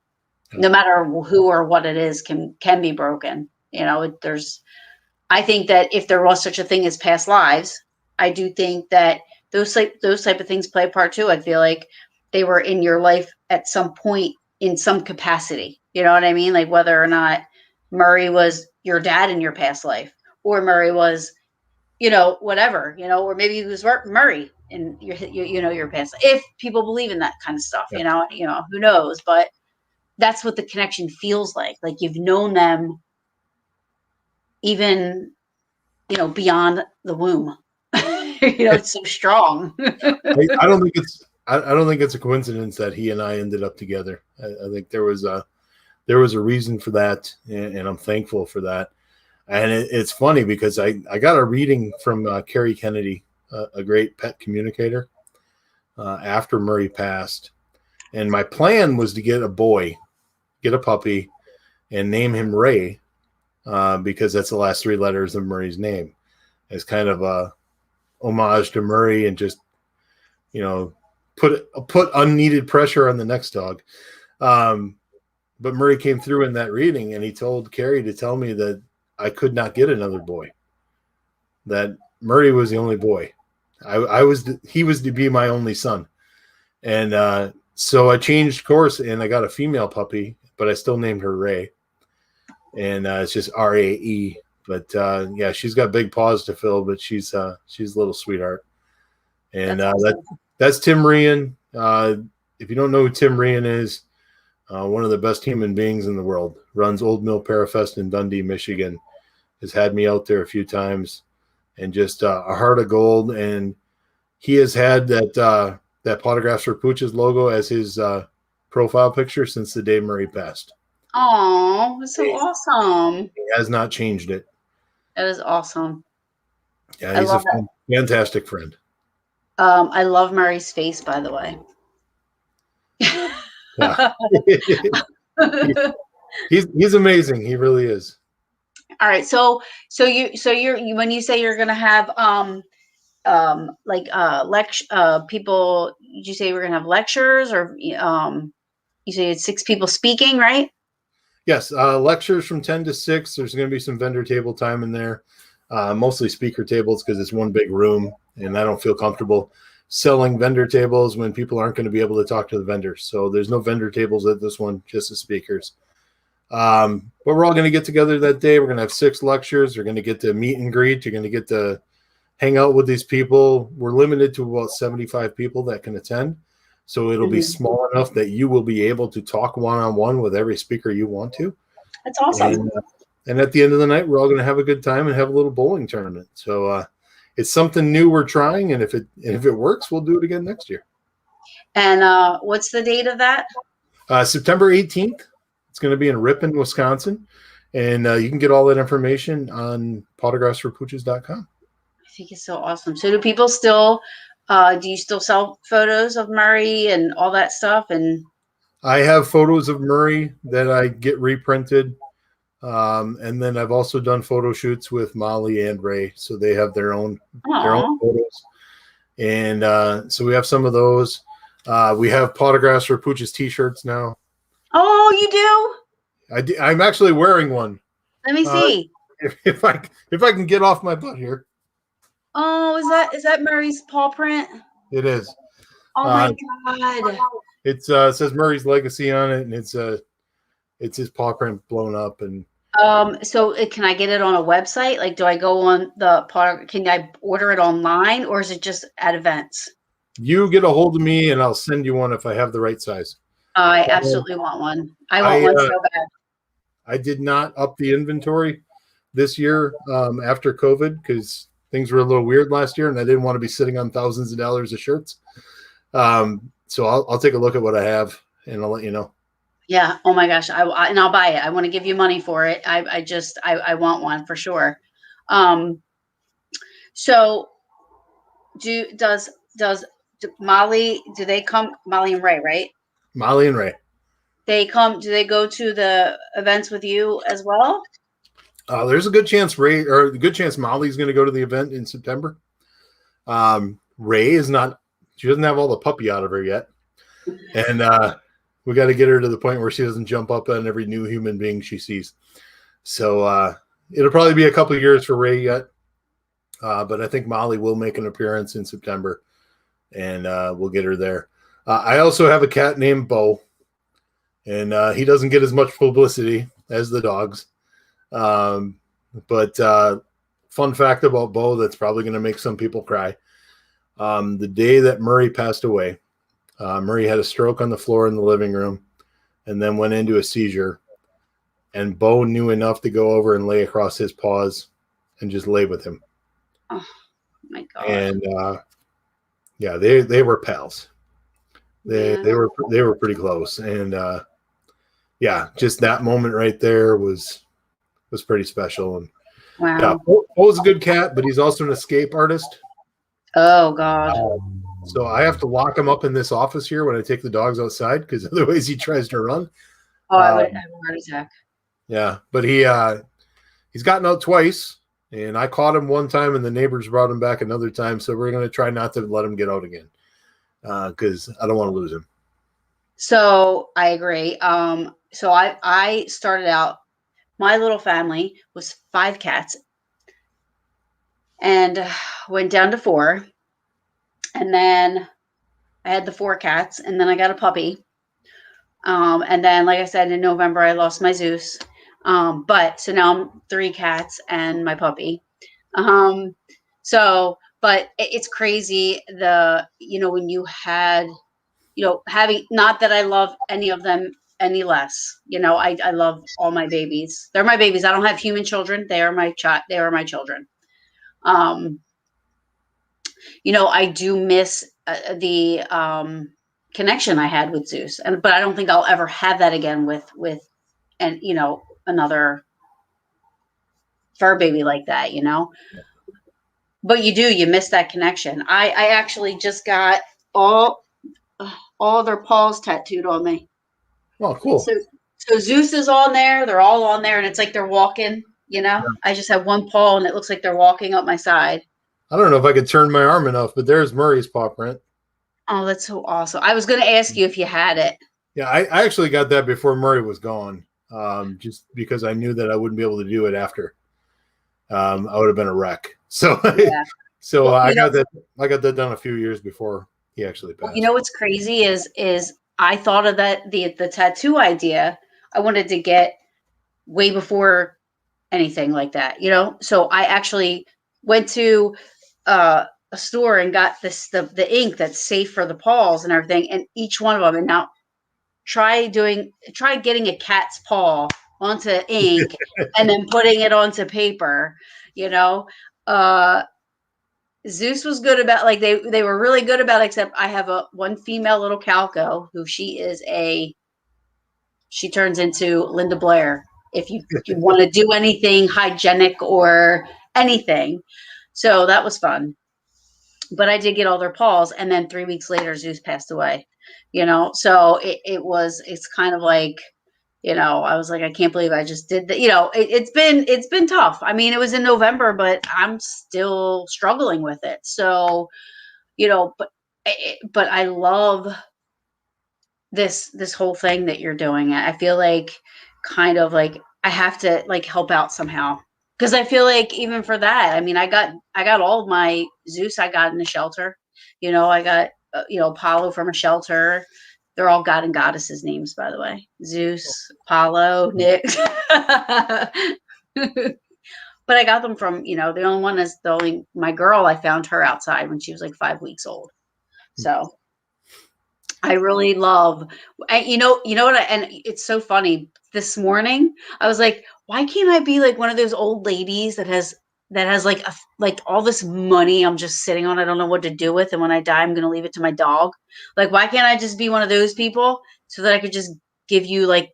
no matter who or what it is, can be broken. I think that if there was such a thing as past lives, I do think that those type of things play a part too. I feel like they were in your life at some point in some capacity. You know what I mean? Like whether or not Murray was your dad in your past life, or Murray was, whatever, or maybe he was Murray in your past. If people believe in that kind of stuff, who knows? But that's what the connection feels like. Like you've known them even, beyond the womb. It's so strong. I don't think it's a coincidence that he and I ended up together. I think there was a reason for that, and I'm thankful for that. And it's funny because I got a reading from Carrie Kennedy, a great pet communicator, after Murray passed. And my plan was to get a puppy, and name him Ray, because that's the last three letters of Murray's name, as kind of a homage to Murray, and just, put unneeded pressure on the next dog. But Murray came through in that reading, and he told Carrie to tell me that I could not get another boy, that Murray was the only boy. He was to be my only son. And so I changed course, and I got a female puppy, but I still named her Ray. And it's just RAE. But she's got big paws to fill, but she's a little sweetheart. And that's Tim Rian. If you don't know who Tim Rian is, one of the best human beings in the world, runs Old Mill Parafest in Dundee, Michigan, has had me out there a few times, and just a heart of gold. And he has had that Pawtographs for Pooches logo as his profile picture since the day Murray passed. Oh, that's so awesome. He has not changed it. That is awesome. Yeah, he's a fantastic friend. I love Murray's face, by the way. He's amazing. He really is. All right. So you're when you say you're gonna have people, did you say we're gonna have lectures, or you say it's 6 people speaking, right? Yes, lectures from 10 to 6. There's going to be some vendor table time in there, mostly speaker tables, because it's one big room, and I don't feel comfortable selling vendor tables when people aren't going to be able to talk to the vendors. So there's no vendor tables at this one, just the speakers. But we're all going to get together that day. We're going to have 6 lectures. We're going to get to meet and greet. You're going to get to hang out with these people. We're limited to about 75 people that can attend. So it'll be small enough that you will be able to talk one-on-one with every speaker you want to. That's awesome. And at the end of the night, we're all going to have a good time and have a little bowling tournament. So it's something new we're trying. And if it works, we'll do it again next year. And what's the date of that? September 18th. It's going to be in Ripon, Wisconsin. And you can get all that information on photographsforpooches.com. I think it's so awesome. So do people still, do you still sell photos of Murray and all that stuff? And I have photos of Murray that I get reprinted. And then I've also done photo shoots with Molly and Ray. So they have their own photos. And so we have some of those. We have Photographs for Pooches t-shirts now. Oh, you do? I'm actually wearing one. Let me see. If I can get off my butt here. Oh, is that Murray's paw print? It is. Oh my God. It says Murray's legacy on it, and it's his paw print blown up. And so can I get it on a website? Like, do I go on can I order it online, or is it just at events? You get a hold of me and I'll send you one if I have the right size. I absolutely want one. I want one so bad. I did not up the inventory this year after COVID because things were a little weird last year, and I didn't want to be sitting on thousands of dollars of shirts. So I'll take a look at what I have and I'll let you know. Yeah. Oh my gosh. And I'll buy it. I want to give you money for it. I want one for sure. So does Molly, do they come, Molly and Ray, right? Molly and Ray. Do they go to the events with you as well? There's a good chance Molly's going to go to the event in September. Ray is not, she doesn't have all the puppy out of her yet. And we got to get her to the point where she doesn't jump up on every new human being she sees. So it'll probably be a couple of years for Ray yet. But I think Molly will make an appearance in September, and we'll get her there. I also have a cat named Bo, and he doesn't get as much publicity as the dogs. But fun fact about Bo that's probably going to make some people cry. The day that Murray passed away, Murray had a stroke on the floor in the living room and then went into a seizure. And Bo knew enough to go over and lay across his paws and just lay with him. Oh my God. And yeah, they were pals. They were pretty close. And yeah, just that moment right there was pretty special. And wow. Yeah, Bo's a good cat, but he's also an escape artist. Oh God. So I have to lock him up in this office here when I take the dogs outside, because otherwise he tries to run. Oh, I would have a heart attack. Yeah, but he's gotten out twice, and I caught him one time, and the neighbors brought him back another time. So we're going to try not to let him get out again, because I don't want to lose him. So I agree. So I started out. My little family was 5 cats, and went down to 4. And then I had the 4 cats, and then I got a puppy. And then, like I said, in November, I lost my Zeus. But so now I'm 3 cats and my puppy. But it's crazy when you had, having, not that I love any of them any less, I love all my babies. They're my babies. I don't have human children. They are my children. I do miss the connection I had with Zeus, but I don't think I'll ever have that again with another fur baby like that, But you miss that connection. I actually just got all their paws tattooed on me. Oh, cool. So Zeus is on there. They're all on there, and it's like they're walking, Yeah. I just have one paw, and it looks like they're walking up my side. I don't know if I could turn my arm enough, but there's Murray's paw print. Oh, that's so awesome. I was going to ask you if you had it. Yeah, I actually got that before Murray was gone, just because I knew that I wouldn't be able to do it after. I would have been a wreck. So, Yeah. So I got that done a few years before he actually passed. You know what's crazy is I thought of the tattoo idea. I wanted to get way before anything like that, So I actually went to a store and got the ink that's safe for the paws and everything, and each one of them. And now try getting a cat's paw onto ink and then putting it onto paper. Zeus was good about, like, they were really good about it, except I have one female little calico who she turns into Linda Blair if you want to do anything hygienic or anything. So that was fun. But I did get all their paws, and then 3 weeks later Zeus passed away. So it's kind of like, I was like, I can't believe I just did that. It's been tough. I mean, it was in November, but I'm still struggling with it. So, but I love this whole thing that you're doing. I feel like kind of like I have to like help out somehow, because I feel like even for that, I mean, I got all of my Zeus I got in the shelter. I got Apollo from a shelter. They're all god and goddesses names, by the way. Zeus, Apollo, Nyx. But I got them from, the only one is my girl, I found her outside when she was like 5 weeks old. So I really love, and and it's so funny. This morning, I was like, why can't I be like one of those old ladies that has like all this money I'm just sitting on, I don't know what to do with, and when I die, I'm going to leave it to my dog. Like, why can't I just be one of those people so that I could just give you like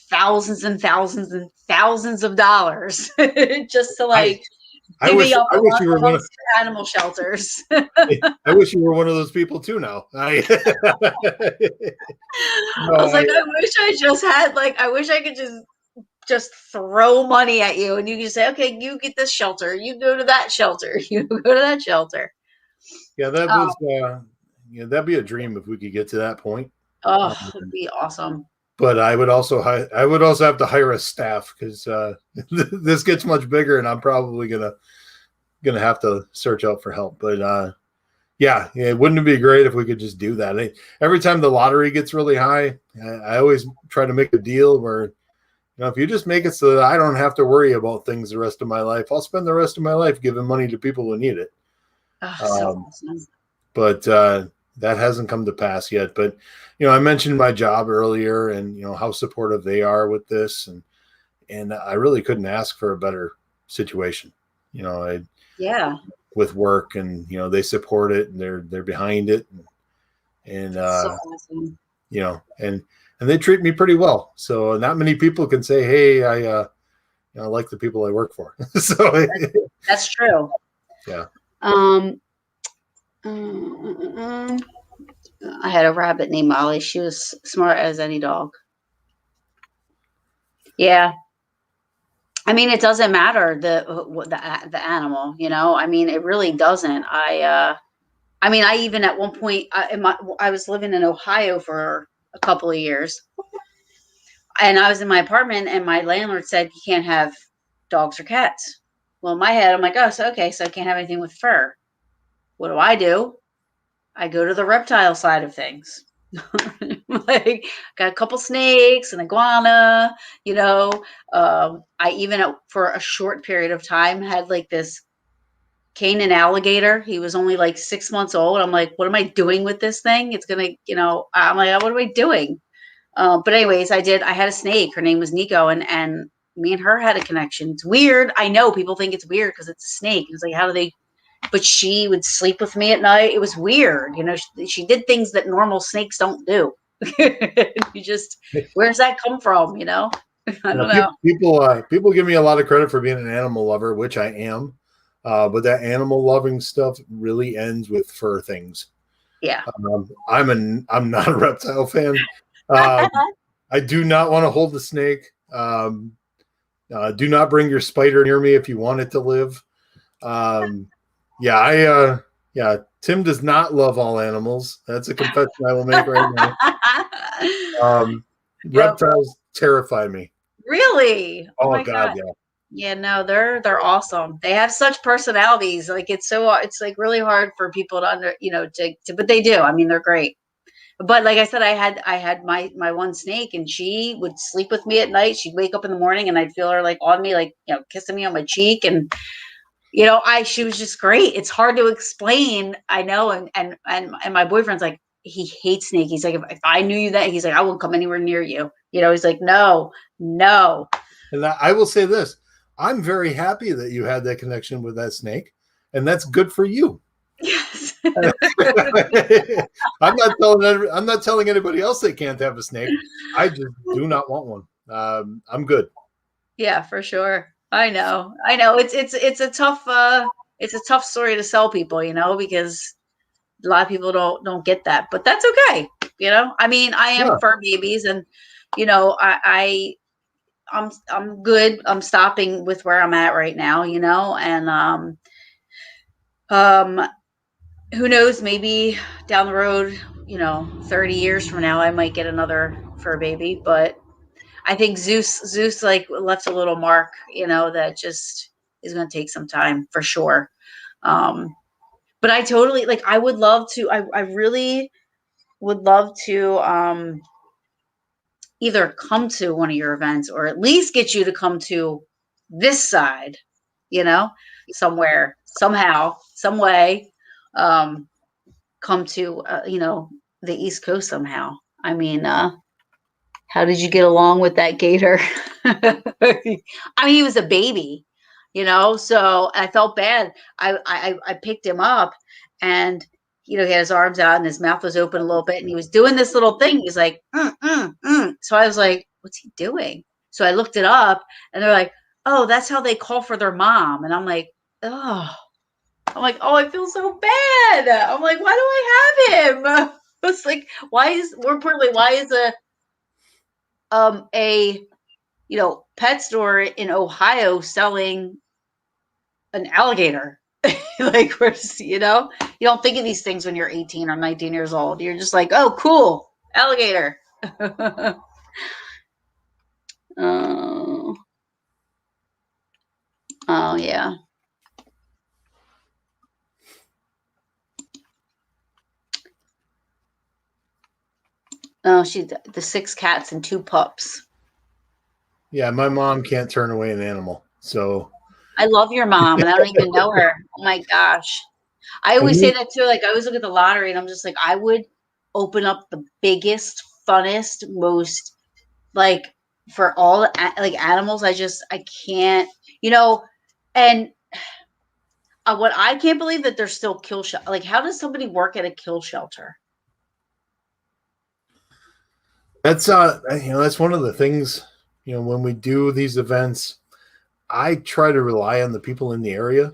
thousands and thousands and thousands of dollars just to like wish you were one of animal shelters. I wish you were one of those people too now. I was like, I wish I just had I wish I could just throw money at you and you can say, okay, you get this shelter, you go to that shelter, you go to that shelter. Yeah, that was that'd be a dream if we could get to that point. Oh, it'd be awesome. But I would also have to hire a staff, because this gets much bigger, and I'm probably gonna have to search out for help. But yeah, wouldn't it be great if we could just do that? Every time the lottery gets really high, I always try to make a deal where, if you just make it so that I don't have to worry about things the rest of my life, I'll spend the rest of my life giving money to people who need it. Oh, so awesome. But that hasn't come to pass yet. But I mentioned my job earlier, and how supportive they are with this, and I really couldn't ask for a better situation. With work, and they support it, and they're behind it, and so awesome. And they treat me pretty well. So not many people can say, hey, I like the people I work for. So that's true. Yeah. I had a rabbit named Molly. She was smart as any dog. Yeah. I mean, it doesn't matter the animal, I mean, it really doesn't. I mean, I even at one point, I was living in Ohio for a couple of years, and I was in my apartment, and my landlord said, you can't have dogs or cats. Well, in my head, I'm like, oh, so I can't have anything with fur. What do? I go to the reptile side of things. Like, got a couple snakes, an iguana, I even for a short period of time had like this Canaan alligator. He was only like 6 months old. I'm like, what am I doing with this thing? It's gonna, I'm like, what am I doing? But anyways, I had a snake. Her name was Nico, and me and her had a connection. It's weird. I know people think it's weird because it's a snake. It's like, how do they? But she would sleep with me at night. It was weird. She did things that normal snakes don't do. Where's that come from? I don't know. People give me a lot of credit for being an animal lover, which I am. But that animal loving stuff really ends with fur things. Yeah. I'm not a reptile fan. I do not want to hold the snake. Do not bring your spider near me if you want it to live. Tim does not love all animals. That's a confession I will make right now. Reptiles terrify me. Really? Oh God, yeah. Yeah, no, they're awesome. They have such personalities. Like it's like really hard for people to but they do. I mean, they're great. But like I said, I had my one snake, and she would sleep with me at night. She'd wake up in the morning, and I'd feel her like on me, like kissing me on my cheek, and she was just great. It's hard to explain, I know, and my boyfriend's like, he hates snake. He's like, if I knew you that, he's like, I won't come anywhere near you. He's like, no, no. And I will say this: I'm very happy that you had that connection with that snake, and that's good for you. Yes. I'm not telling anybody else they can't have a snake. I just do not want one. I'm good. Yeah, for sure. I know. It's a tough story to sell people, because a lot of people don't get that, but that's okay. I mean, I am fur babies, and I'm good. I'm stopping with where I'm at right now, and who knows, maybe down the road, 30 years from now, I might get another fur baby, but I think Zeus like left a little mark, that just is going to take some time for sure. But I totally I would love to, I really would love to, either come to one of your events or at least get you to come to this side, somewhere, somehow, some way, come to, the East Coast somehow. I mean, how did you get along with that gator? I mean, he was a baby, so I felt bad. I picked him up, and he had his arms out and his mouth was open a little bit, and he was doing this little thing. He was like, So I was like, what's he doing? So I looked it up, and they're like, oh, that's how they call for their mom. And I'm like, oh, I feel so bad. I'm like, why do I have him? It's like, more importantly, why is a pet store in Ohio selling an alligator? Like, you don't think of these things when you're 18 or 19 years old. You're just like, oh, cool, alligator. Oh, yeah. Oh, the 6 cats and 2 pups. Yeah, my mom can't turn away an animal. So I love your mom, and I don't even know her. Oh my gosh. I always say that too. Like, I always look at the lottery, and I'm just like, I would open up the biggest, funnest, most, like, for all like animals. I can't, and what I can't believe that there's still kill shelter. Like, how does somebody work at a kill shelter? that's that's one of the things, when we do these events, I try to rely on the people in the area,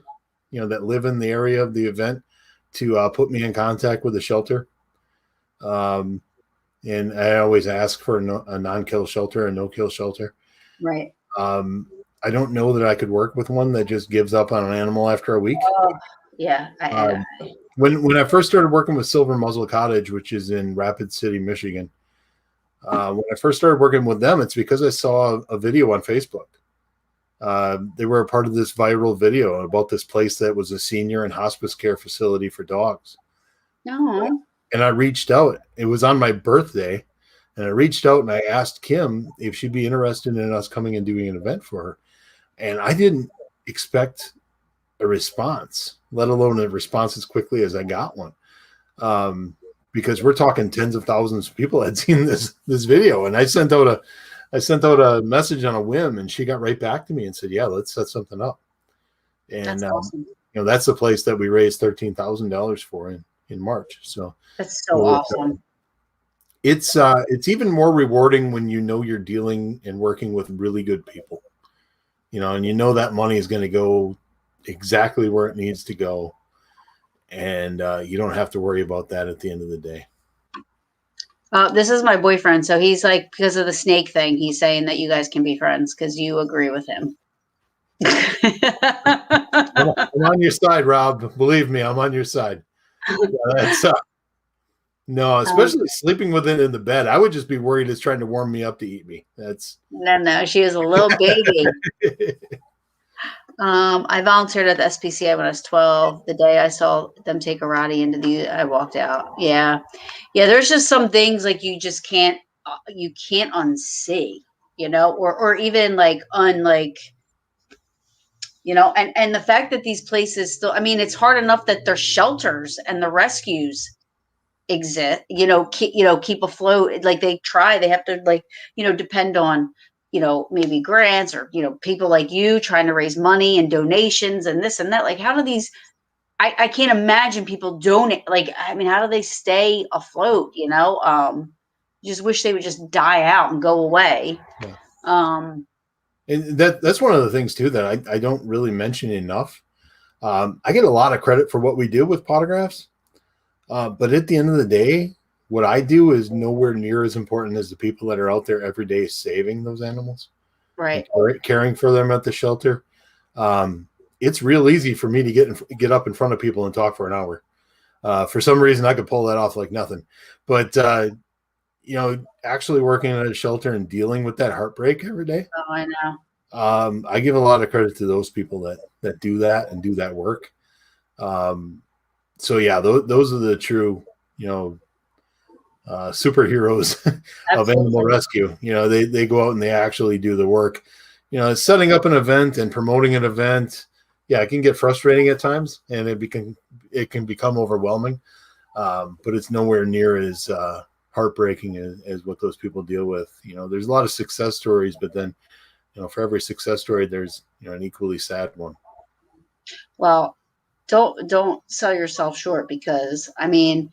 that live in the area of the event to put me in contact with the shelter. And I always ask for a non-kill shelter, a no-kill shelter. Right. I don't know that I could work with one that just gives up on an animal after a week. Yeah. When I first started working with Silver Muzzle Cottage, which is in Rapid City, Michigan, when I first started working with them, it's because I saw a video on Facebook. They were a part of this viral video about this place that was a senior and hospice care facility for dogs. No. And I reached out. It was on my birthday, and I reached out and I asked Kim if she'd be interested in us coming and doing an event for her. And I didn't expect a response, let alone a response as quickly as I got one. Because we're talking tens of thousands of people had seen this video, and I sent out a message on a whim, and she got right back to me and said, "Yeah, let's set something up." And that's awesome. That's the place that we raised $13,000 for in March. So that's so awesome. It's even more rewarding when you're dealing and working with really good people, and that money is going to go exactly where it needs to go, and you don't have to worry about that at the end of the day. This is my boyfriend, so he's like, because of the snake thing, he's saying that you guys can be friends because you agree with him. I'm on your side, Rob. Believe me, I'm on your side. No, especially sleeping with it in the bed. I would just be worried it's trying to warm me up to eat me. No. She was a little baby. I volunteered at the SPCA when I was 12. The day I saw them take a Roddy I walked out. Yeah. Yeah. There's just some things like you can't unsee, or even like and the fact that these places still, I mean, it's hard enough that their shelters and the rescues exist, keep afloat. Like they have to depend on, maybe grants or, people like you trying to raise money and donations and this and that. Like, how do these, I can't imagine people donate. Like, I mean, how do they stay afloat? Just wish they would just die out and go away. Yeah. And that's one of the things too that I don't really mention enough. I get a lot of credit for what we do with Pawtographs, but at the end of the day, what I do is nowhere near as important as the people that are out there every day saving those animals, right, caring for them at the shelter. It's real easy for me to get up in front of people and talk for an hour. For some reason, I could pull that off like nothing. But actually working at a shelter and dealing with that heartbreak every day. Oh, I know. I give a lot of credit to those people that do that and do that work. So yeah, those are the true, superheroes of animal rescue. They go out and they actually do the work. Setting up an event and promoting an event. Yeah, it can get frustrating at times, and it can become overwhelming. But it's nowhere near as heartbreaking as what those people deal with. There's a lot of success stories, but then, for every success story, there's an equally sad one. Well, don't sell yourself short, because I mean,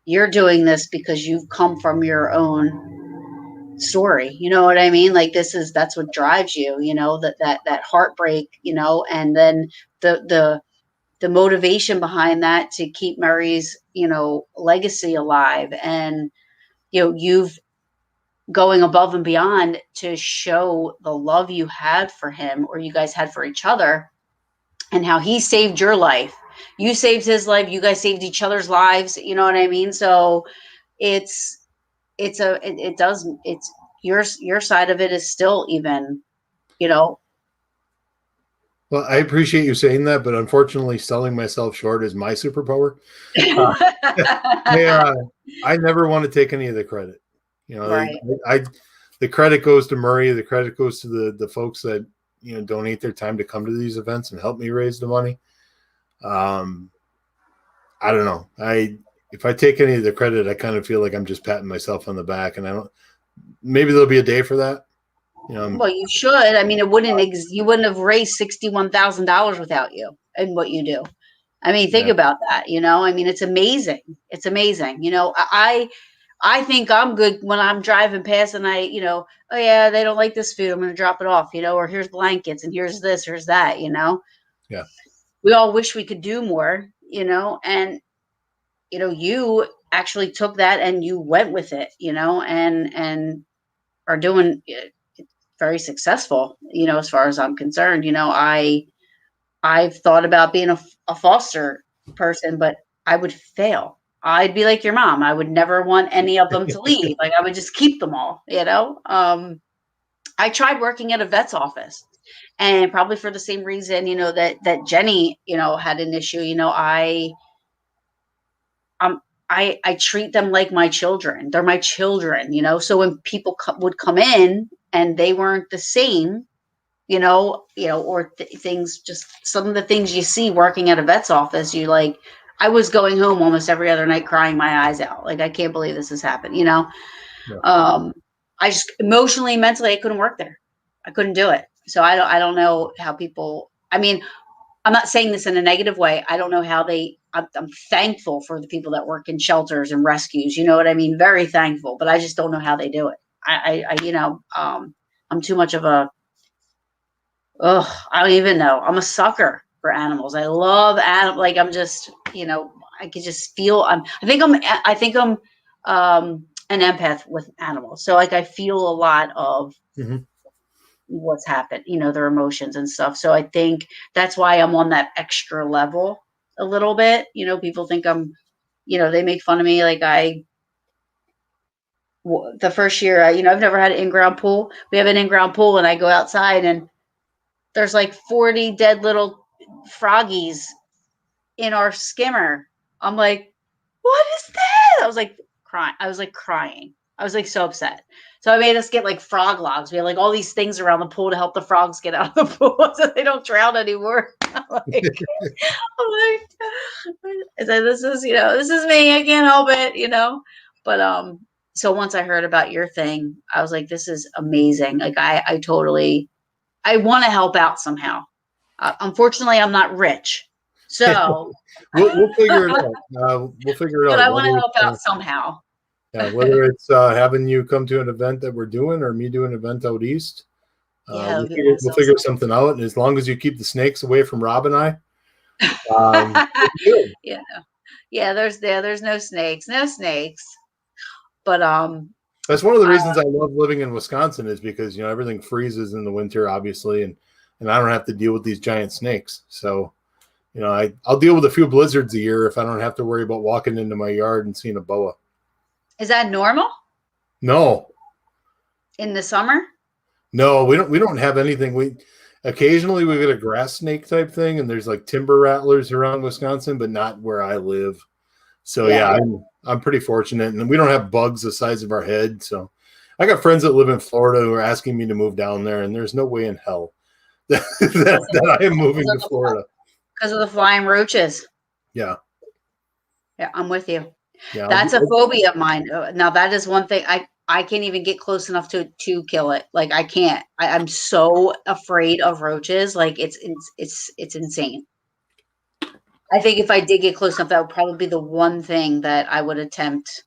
you're doing this because you've come from your own story. You know what I mean? Like, that's what drives you. That heartbreak. And then the motivation behind that to keep Murray's legacy alive, and you've going above and beyond to show the love you had for him, or you guys had for each other, and how he saved your life. You saved his life. You guys saved each other's lives. You know what I mean? So it's your side of it is still even, Well, I appreciate you saying that, but unfortunately, selling myself short is my superpower. I never want to take any of the credit. Right. The credit goes to Murray. The credit goes to the folks that donate their time to come to these events and help me raise the money. I don't know. If I take any of the credit, I kind of feel like I'm just patting myself on the back, and maybe there'll be a day for that. Well, you should. I mean, you wouldn't have raised $61,000 without you and what you do. I mean, think about that. I mean, it's amazing. It's amazing. I think I'm good when I'm driving past and oh yeah, they don't like this food, I'm going to drop it off, or here's blankets and here's this, here's that, Yeah. We all wish we could do more, and, you actually took that and you went with it, and are doing it very successful, as far as I'm concerned. I've thought about being a foster person, but I would fail. I'd be like your mom. I would never want any of them to leave. Like, I would just keep them all, I tried working at a vet's office, and probably for the same reason, that Jenny, had an issue. I treat them like my children. They're my children, so when people would come in and they weren't the same, or things, just some of the things you see working at a vet's office, I was going home almost every other night crying my eyes out. Like, I can't believe this has happened, Yeah. I just emotionally, mentally, I couldn't work there. I couldn't do it. So I don't know how people, I mean, I'm not saying this in a negative way. I don't know how I'm thankful for the people that work in shelters and rescues. You know what I mean? Very thankful, but I just don't know how they do it. I'm too much of I don't even know. I'm a sucker for animals. I love animals. Like, I'm just, I could just feel. I think I'm an empath with animals. So, like, I feel a lot of what's happened. Their emotions and stuff. So I think that's why I'm on that extra level a little bit. People think I'm, they make fun of me. Like, the first year, I've never had an in-ground pool. We have an in-ground pool, and I go outside and there's like 40 dead little froggies in our skimmer. I'm like, what is that? I was like crying. I was like so upset. So I made us get like frog logs. We had like all these things around the pool to help the frogs get out of the pool so they don't drown anymore. I said, this is, this is me. I can't help it. But so once I heard about your thing, I was like, this is amazing. Like I want to help out somehow. Unfortunately, I'm not rich. So we'll figure it out. We'll figure it out. But I want to help out somehow. Yeah, whether it's having you come to an event that we're doing or me doing an event out east, we'll figure something out. And as long as you keep the snakes away from Rob and I, yeah. There's no snakes, But that's one of the reasons I love living in Wisconsin is because everything freezes in the winter, obviously, and I don't have to deal with these giant snakes. So, I'll deal with a few blizzards a year if I don't have to worry about walking into my yard and seeing a boa. Is that normal? No. In the summer? No, we don't have anything. Occasionally we get a grass snake type thing, and there's like timber rattlers around Wisconsin, but not where I live. So yeah, I'm pretty fortunate, and we don't have bugs the size of our head. So I got friends that live in Florida who are asking me to move down there, and there's no way in hell that I am moving to Florida because of the flying roaches. Yeah, I'm with you. Yeah, that's a phobia of mine. Now that is one thing I can't even get close enough to kill it. Like I can't. I'm so afraid of roaches. Like it's insane. I think if I did get close enough, that would probably be the one thing that I would attempt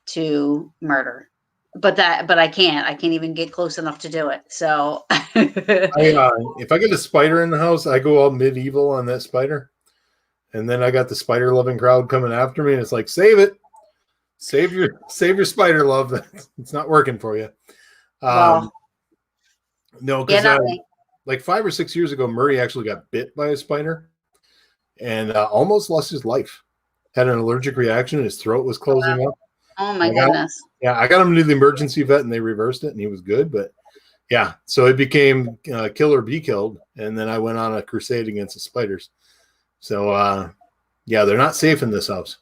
to murder. But I can't. I can't even get close enough to do it. So if I get a spider in the house, I go all medieval on that spider. And then I got the spider loving crowd coming after me, and it's like, save it. Save your spider love. It's not working for you. No, because like 5 or 6 years ago, Murray actually got bit by a spider and almost lost his life. Had an allergic reaction, and his throat was closing up. Oh my goodness. I got him to the emergency vet, and they reversed it, and he was good. But yeah, so it became kill or be killed, and then I went on a crusade against the spiders. So they're not safe in this house.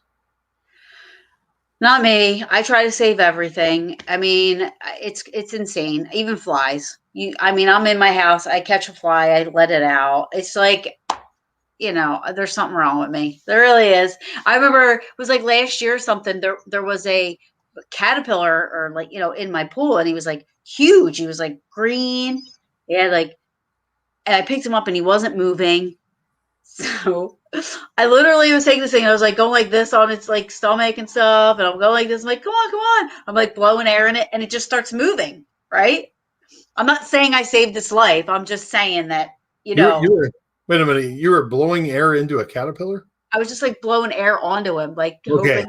Not me. I try to save everything. I mean, it's insane. Even flies. I'm in my house. I catch a fly. I let it out. It's like, there's something wrong with me. There really is. I remember it was like last year or something. There was a caterpillar or in my pool, and he was like huge. He was like green. Yeah, and I picked him up, and he wasn't moving. So I literally was taking this thing. I was like going like this on its like stomach and stuff. And I'm going like this. I'm like, come on. I'm like blowing air in it, and it just starts moving. Right. I'm not saying I saved its life. I'm just saying that, wait a minute. You were blowing air into a caterpillar? I was just like blowing air onto him. Like, okay.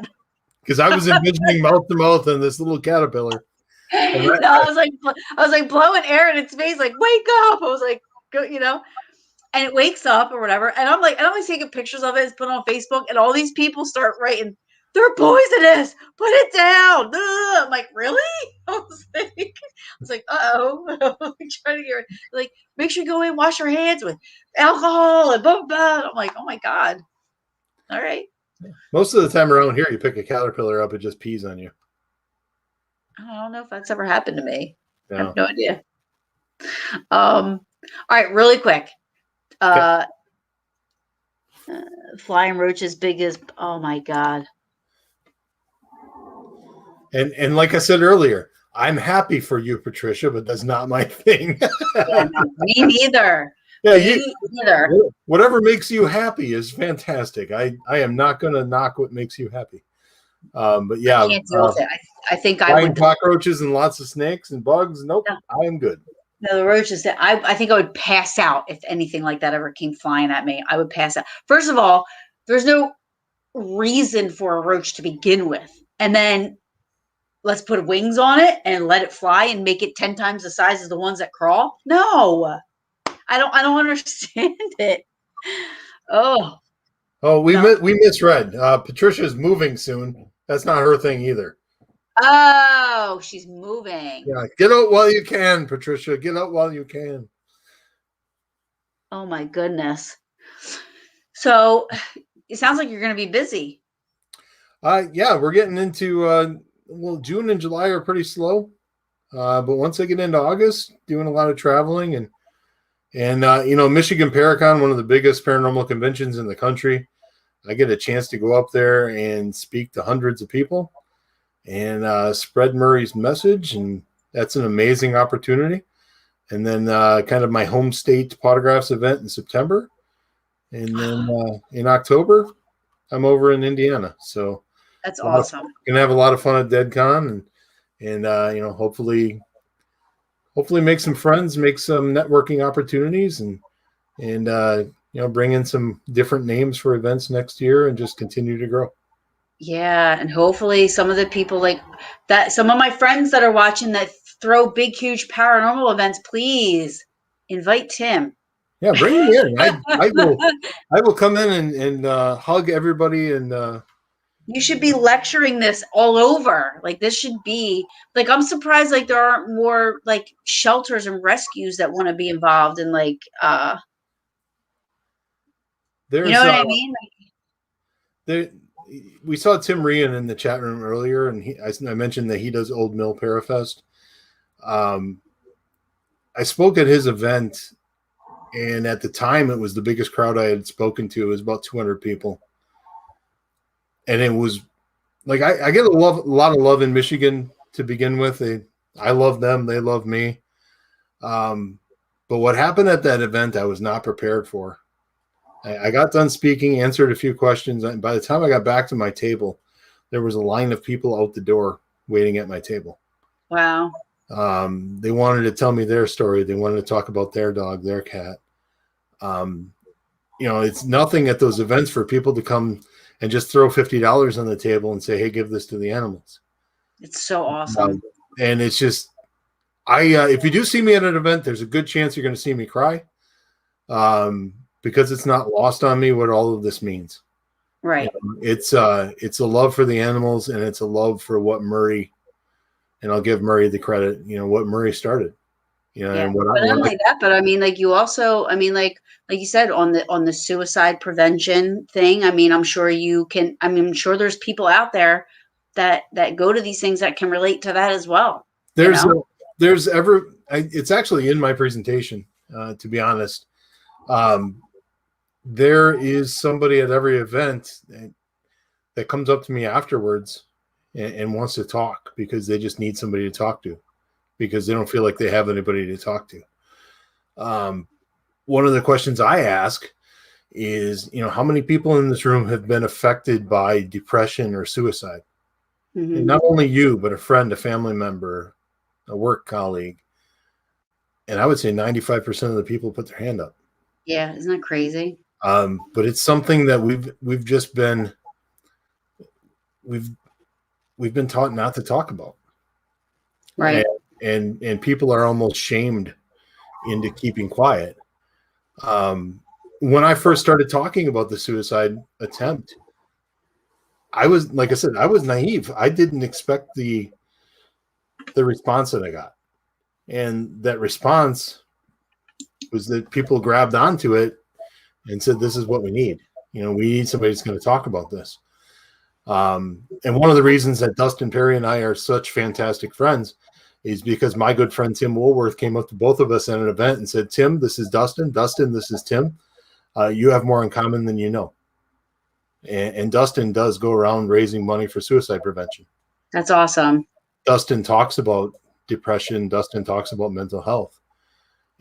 Because I was envisioning mouth to mouth on this little caterpillar. No, I was like blowing air in its face. Like, wake up. I was like, and it wakes up or whatever. And I'm always taking pictures of it and put it on Facebook. And all these people start writing, they're poisonous. Put it down. Ugh. I'm like, really? I was like, uh-oh. Trying to get like, make sure you go in, wash your hands with alcohol and blah, blah, blah. I'm like, oh my God. All right. Most of the time around here, you pick a caterpillar up, it just pees on you. I don't know if that's ever happened to me. No. I have no idea. All right, really quick. Flying roaches big as, oh my God. And like I said earlier, I'm happy for you, Patricia, but that's not my thing. Yeah, no, me neither. Yeah, me neither. Whatever makes you happy is fantastic. I am not going to knock what makes you happy. But yeah, I can't deal with it. I think I would. Cockroaches and lots of snakes and bugs. Nope, no. I am good. No, the roaches. I think I would pass out if anything like that ever came flying at me. I would pass out. First of all, there's no reason for a roach to begin with, and then let's put wings on it and let it fly and make it 10 times the size as the ones that crawl. No, I don't understand it. Oh, we misread. Patricia's moving soon. That's not her thing either. Oh, she's moving. Yeah, get out while you can, Patricia. Get out while you can. Oh my goodness. So it sounds like you're going to be busy. Yeah, we're getting into June and July are pretty slow. But once I get into August, doing a lot of traveling and Michigan Paracon, one of the biggest paranormal conventions in the country. I get a chance to go up there and speak to hundreds of people and spread Murray's message, and that's an amazing opportunity. And then kind of my home state Pawtographs event in September, and then in October, I'm over in Indiana. So that's awesome. Gonna have a lot of fun at DeadCon, and hopefully make some friends, make some networking opportunities, and bring in some different names for events next year, and just continue to grow. Yeah, and hopefully some of the people like that, some of my friends that are watching that throw big, huge paranormal events, please invite Tim. Yeah, bring me in. I will come in and hug everybody, and you should be lecturing this all over. Like this should be like, I'm surprised like there aren't more like shelters and rescues that want to be involved in like there's, you know what I mean? We saw Tim Rian in the chat room earlier, and I mentioned that he does Old Mill Parafest. I spoke at his event, and at the time it was the biggest crowd I had spoken to. It was about 200 people. And it was like, I get a lot of love in Michigan to begin with. I love them. They love me. But what happened at that event, I was not prepared for. I got done speaking, answered a few questions. And by the time I got back to my table, there was a line of people out the door waiting at my table. Wow. They wanted to tell me their story. They wanted to talk about their dog, their cat. It's nothing at those events for people to come and just throw $50 on the table and say, hey, give this to the animals. It's so awesome. And it's just, if you do see me at an event, there's a good chance you're going to see me cry. Because it's not lost on me what all of this means. Right. It's a love for the animals, and it's a love for what Murray, and I'll give Murray the credit, what Murray started. And what but not only that, but I mean, like you also, I mean, like you said, on the suicide prevention thing, I mean, I'm sure I'm sure there's people out there that go to these things that can relate to that as well. It's actually in my presentation, to be honest. There is somebody at every event that comes up to me afterwards and wants to talk because they just need somebody to talk to, because they don't feel like they have anybody to talk to. One of the questions I ask is, how many people in this room have been affected by depression or suicide? Mm-hmm. And not only you, but a friend, a family member, a work colleague. And I would say 95% of the people put their hand up. Yeah, isn't that crazy? But it's something that we've been taught not to talk about, right? And people are almost shamed into keeping quiet. When I first started talking about the suicide attempt, I was, like I said, I was naive. I didn't expect the response that I got, and that response was that people grabbed onto it and said, this is what we need. We need somebody who's going to talk about this. And one of the reasons that Dustin Perry and I are such fantastic friends is because my good friend Tim Woolworth came up to both of us at an event and said, Tim, this is Dustin. Dustin, this is Tim. You have more in common than you know. And Dustin does go around raising money for suicide prevention. That's awesome. Dustin talks about depression. Dustin talks about mental health.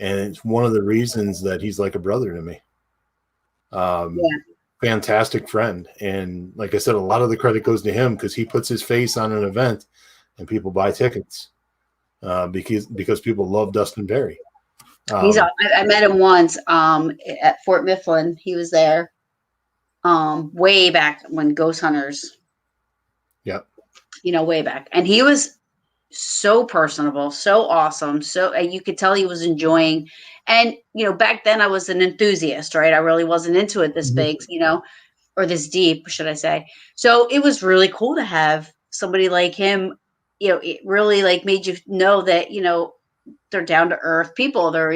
And it's one of the reasons that he's like a brother to me. Fantastic friend. And like I said, a lot of the credit goes to him because he puts his face on an event and people buy tickets because people love Dustin Perry. I met him once at Fort Mifflin. He was there way back when Ghost Hunters. Yep. Way back. And he was so personable, so awesome. So you could tell he was enjoying. And, back then I was an enthusiast, right? I really wasn't into it this big, or this deep, should I say. So it was really cool to have somebody like him. It really like made you know that, they're down to earth people. They're,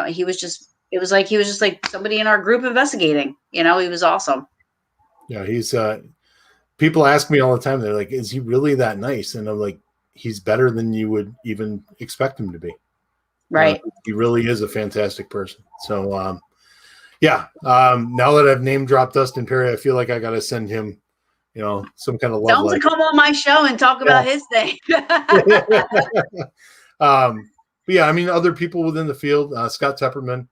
he was just It was like he was just like somebody in our group investigating. You know, he was awesome. Yeah, he's people ask me all the time, they're like, is he really that nice? And I'm like, he's better than you would even expect him to be. Right. He really is a fantastic person. So now that I've name dropped Dustin Perry, I feel like I got to send him, some kind of love. Tell him to come on my show and talk about his thing. But yeah, I mean, other people within the field, Scott Tepperman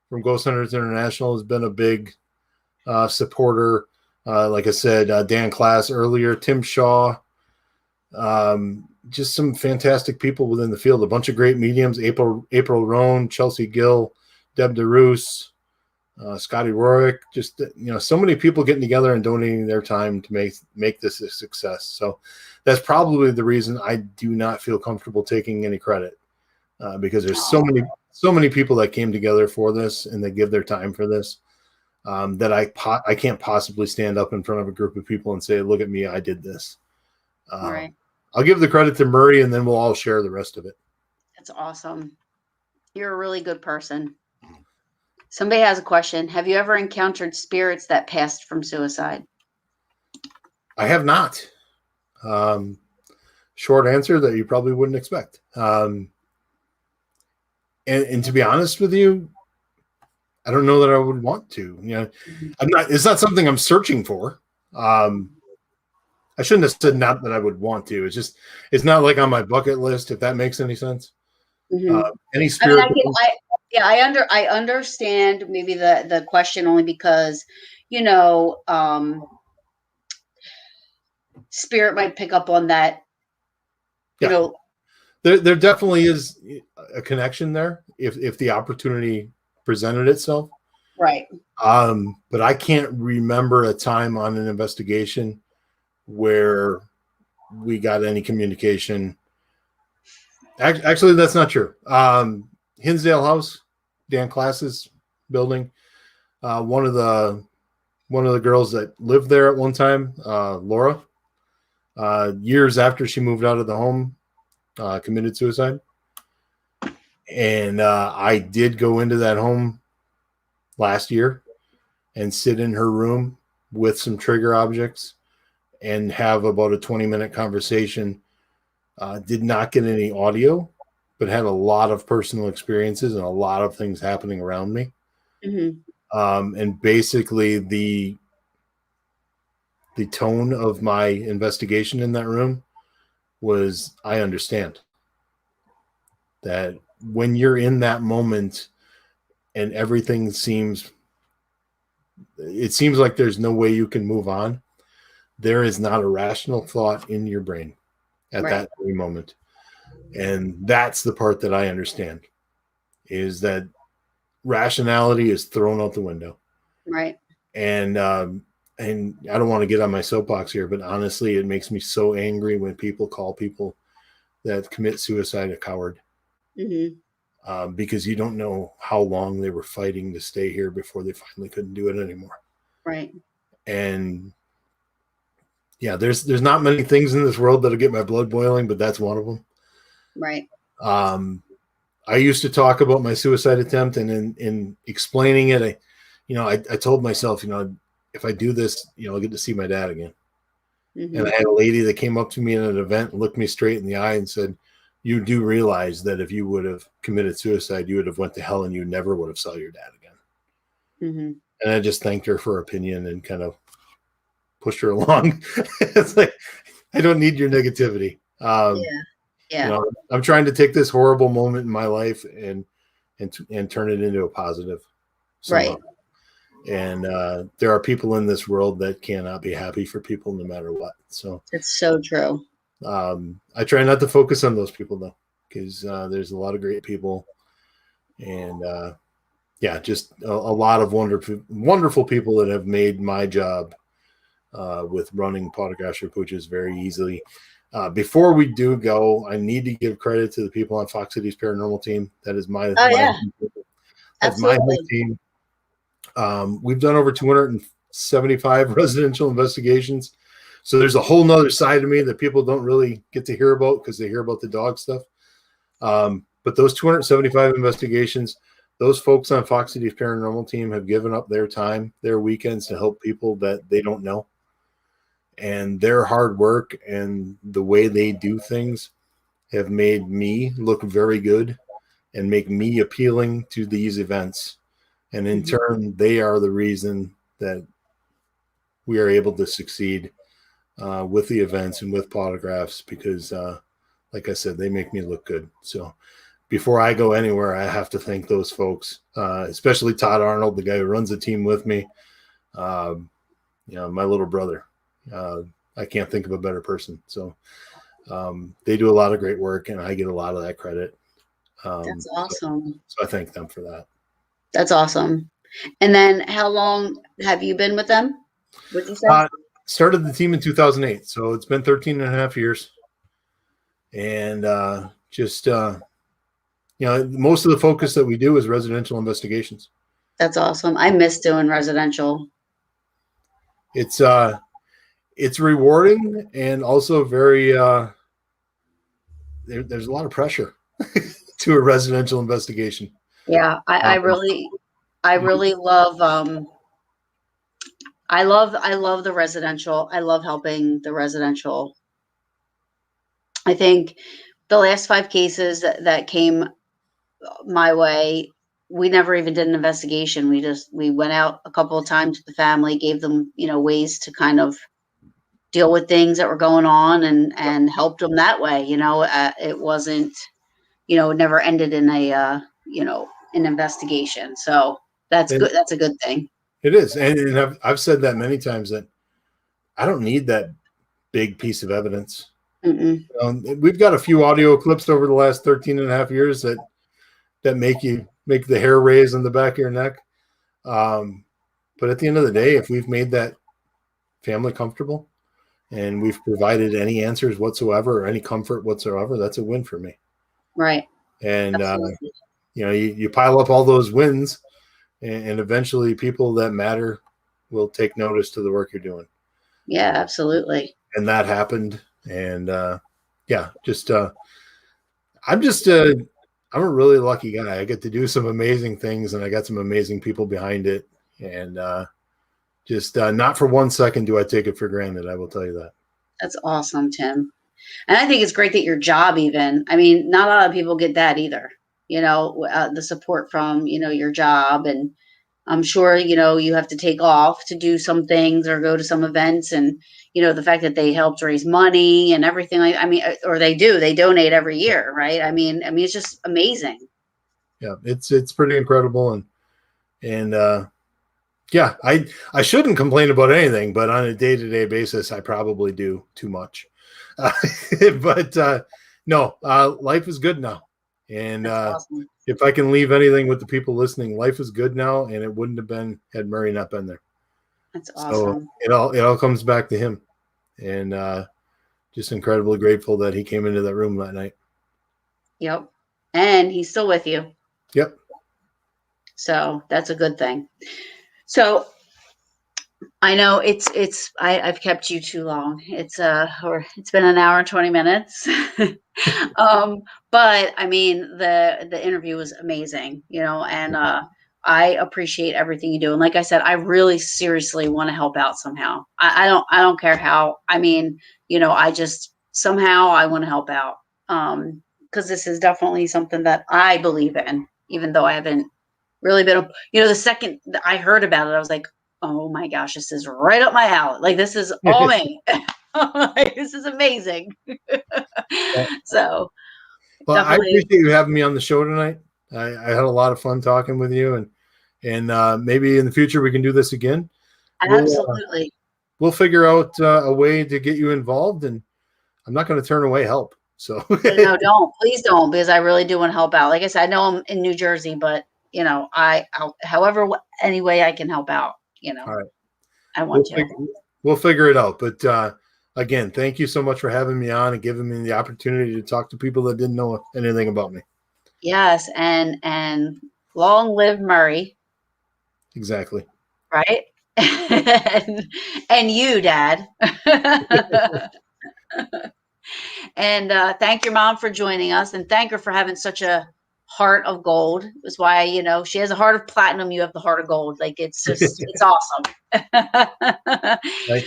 from Ghost Hunters International has been a big supporter. Like I said, Dan Class earlier, Tim Shaw, just some fantastic people within the field. A bunch of great mediums: April Rohn, Chelsea Gill, Deb DeRoos, Scotty Rorick. Just so many people getting together and donating their time to make this a success. So that's probably the reason I do not feel comfortable taking any credit, because there's so many people that came together for this and they give their time for this. That I can't possibly stand up in front of a group of people and say, look at me, I did this. Right. I'll give the credit to Murray and then we'll all share the rest of it. That's awesome. You're a really good person. Somebody has a question. Have you ever encountered spirits that passed from suicide? I have not. Short answer that you probably wouldn't expect. And to be honest with you, I don't know that I would want to. It's not something I'm searching for. I shouldn't have said not that I would want to. It's not like on my bucket list, if that makes any sense. Mm-hmm. Any spirit. I understand maybe the question only because, spirit might pick up on that. There definitely is a connection there if the opportunity presented itself. Right. But I can't remember a time on an investigation where we got any communication. Actually, that's not true. Hinsdale House, Dan Class's building. One of the girls that lived there at one time, Laura, years after she moved out of the home, committed suicide. And I did go into that home last year and sit in her room with some trigger objects and have about a 20-minute conversation. Did not get any audio, but had a lot of personal experiences and a lot of things happening around me. Mm-hmm. And basically the tone of my investigation in that room was, I understand that when you're in that moment and everything seems like there's no way you can move on, there is not a rational thought in your brain at that very moment. And that's the part that I understand, is that rationality is thrown out the window. Right. And I don't want to get on my soapbox here, but honestly, it makes me so angry when people call people that commit suicide a coward. Mm-hmm. Because you don't know how long they were fighting to stay here before they finally couldn't do it anymore. Right. And yeah, there's not many things in this world that'll get my blood boiling, but that's one of them. Right. I used to talk about my suicide attempt, and in explaining it, I told myself, if I do this, I'll get to see my dad again. Mm-hmm. And I had a lady that came up to me at an event, looked me straight in the eye and said, you do realize that if you would have committed suicide, you would have went to hell and you never would have saw your dad again. Mm-hmm. And I just thanked her for her opinion and kind of pushed her along. It's like, I don't need your negativity. Yeah. I'm trying to take this horrible moment in my life and turn it into a positive. Somehow. Right. And there are people in this world that cannot be happy for people no matter what. So it's so true. I try not to focus on those people though, because there's a lot of great people, and just a lot of wonderful people that have made my job with running Pawtographs for Pooches very easily. Before we do go, I need to give credit to the people on Fox Cities Paranormal Team. That is my team. We've done over 275 residential investigations. So there's a whole nother side of me that people don't really get to hear about because they hear about the dog stuff. But those 275 investigations, those folks on Fox Cities Paranormal Team have given up their time, their weekends to help people that they don't know. And their hard work and the way they do things have made me look very good and make me appealing to these events. And in turn, they are the reason that we are able to succeed with the events and with Pawtographs because, like I said, they make me look good. So before I go anywhere, I have to thank those folks, especially Todd Arnold, the guy who runs the team with me. My little brother. I can't think of a better person. So they do a lot of great work, and I get a lot of that credit. That's awesome. So I thank them for that. That's awesome. And then how long have you been with them? What'd you say? Started the team in 2008. So it's been 13 and a half years. And most of the focus that we do is residential investigations. That's awesome. I miss doing residential. It's rewarding and also very there's a lot of pressure to a residential investigation. Yeah, I really love I love the residential. I love helping the residential. I think the last 5 cases that came my way, we never even did an investigation. We went out a couple of times with the family, gave them, ways to kind of deal with things that were going on and helped them that way. It wasn't, it never ended in an investigation. So that's good. That's a good thing. It is. And I've said that many times that I don't need that big piece of evidence. We've got a few audio clips over the last 13 and a half years that make the hair raise on the back of your neck. But at the end of the day, if we've made that family comfortable and we've provided any answers whatsoever or any comfort whatsoever, that's a win for me. Right. And, you pile up all those wins and eventually people that matter will take notice to the work you're doing. Yeah, absolutely. And that happened. And I'm a really lucky guy. I get to do some amazing things and I got some amazing people behind it. And not for 1 second do I take it for granted. I will tell you that. That's awesome, Tim. And I think it's great that your job even, I mean, not a lot of people get that either, the support from, your job. And I'm sure, you have to take off to do some things or go to some events and, the fact that they helped raise money and everything they donate every year. Right. I mean, it's just amazing. Yeah, it's pretty incredible. And I shouldn't complain about anything, but on a day-to-day basis, I probably do too much. No, life is good now. And awesome. If I can leave anything with the people listening, life is good now, and it wouldn't have been had Murray not been there. That's awesome. So it all comes back to him, and just incredibly grateful that he came into that room that night. Yep, and he's still with you. Yep. So that's a good thing. So I know I've kept you too long. It's been an hour and 20 minutes. But I mean, the interview was amazing, and I appreciate everything you do. And like I said, I really seriously want to help out somehow. I don't care how. I mean, I just somehow I want to help out. Because this is definitely something that I believe in, even though I haven't really been, the second that I heard about it, I was like, oh my gosh, this is right up my alley. Like, this is all me. This is amazing. So, well, I appreciate you having me on the show tonight. I had a lot of fun talking with you, and maybe in the future we can do this again. Absolutely. We'll figure out a way to get you involved, and I'm not going to turn away help. So no, please don't, because I really do want to help out. Like I said, I know I'm in New Jersey, but however, any way I can help out, All right. I want to. We'll figure it out. But again, thank you so much for having me on and giving me the opportunity to talk to people that didn't know anything about me. Yes, and long live Murray. Exactly. Right. and you, Dad. And thank your mom for joining us, and thank her for having such a heart of gold. Is why, you know, she has a heart of platinum. You have the heart of gold. Like, it's just, it's awesome. Right.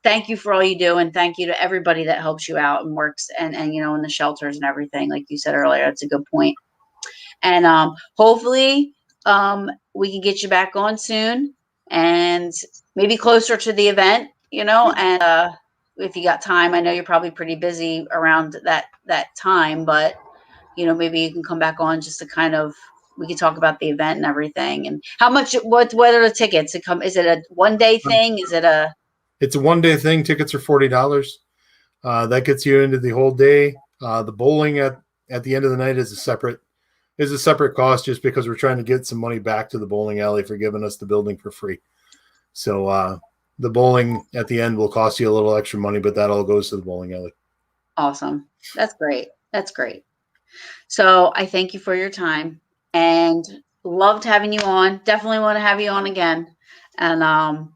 Thank you for all you do. And thank you to everybody that helps you out and works and, you know, in the shelters and everything. Like you said earlier, that's a good point. And hopefully we can get you back on soon and maybe closer to the event, you know, and if you got time, I know you're probably pretty busy around that time, but, you know, maybe you can come back on just to kind of, we can talk about the event and everything. And how much, what are the tickets? Is it a 1 day thing? Is it a? It's a 1 day thing. Tickets are $40. That gets you into the whole day. The bowling at the end of the night is a separate cost, just because we're trying to get some money back to the bowling alley for giving us the building for free. So the bowling at the end will cost you a little extra money, but that all goes to the bowling alley. Awesome. That's great. That's great. So I thank you for your time and loved having you on. Definitely want to have you on again. And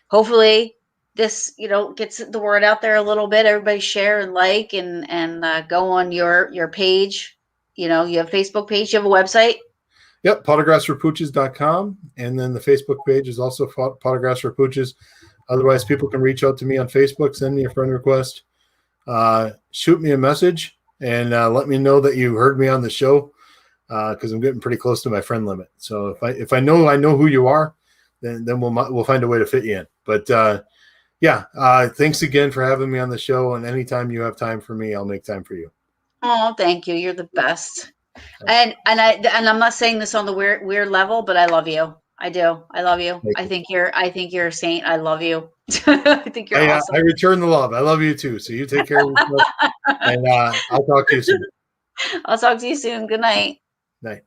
hopefully this, you know, gets the word out there a little bit. Everybody share and like and go on your page. You know, you have a Facebook page, you have a website. Yep, photographsforpooches.com. And then the Facebook page is also Photographs for Pooches. Otherwise, people can reach out to me on Facebook, send me a friend request, shoot me a message, and let me know that you heard me on the show, because I'm getting pretty close to my friend limit. So if I know who you are, then we'll find a way to fit you in. But thanks again for having me on the show. And anytime you have time for me, I'll make time for you. Oh, thank you. You're the best. And I'm not saying this on the weird level, but I love you. I do. I love you. I think you're a saint. I love you. I think you're awesome. I return the love. I love you too. So you take care of yourself. And I'll talk to you soon. I'll talk to you soon. Good night. Night.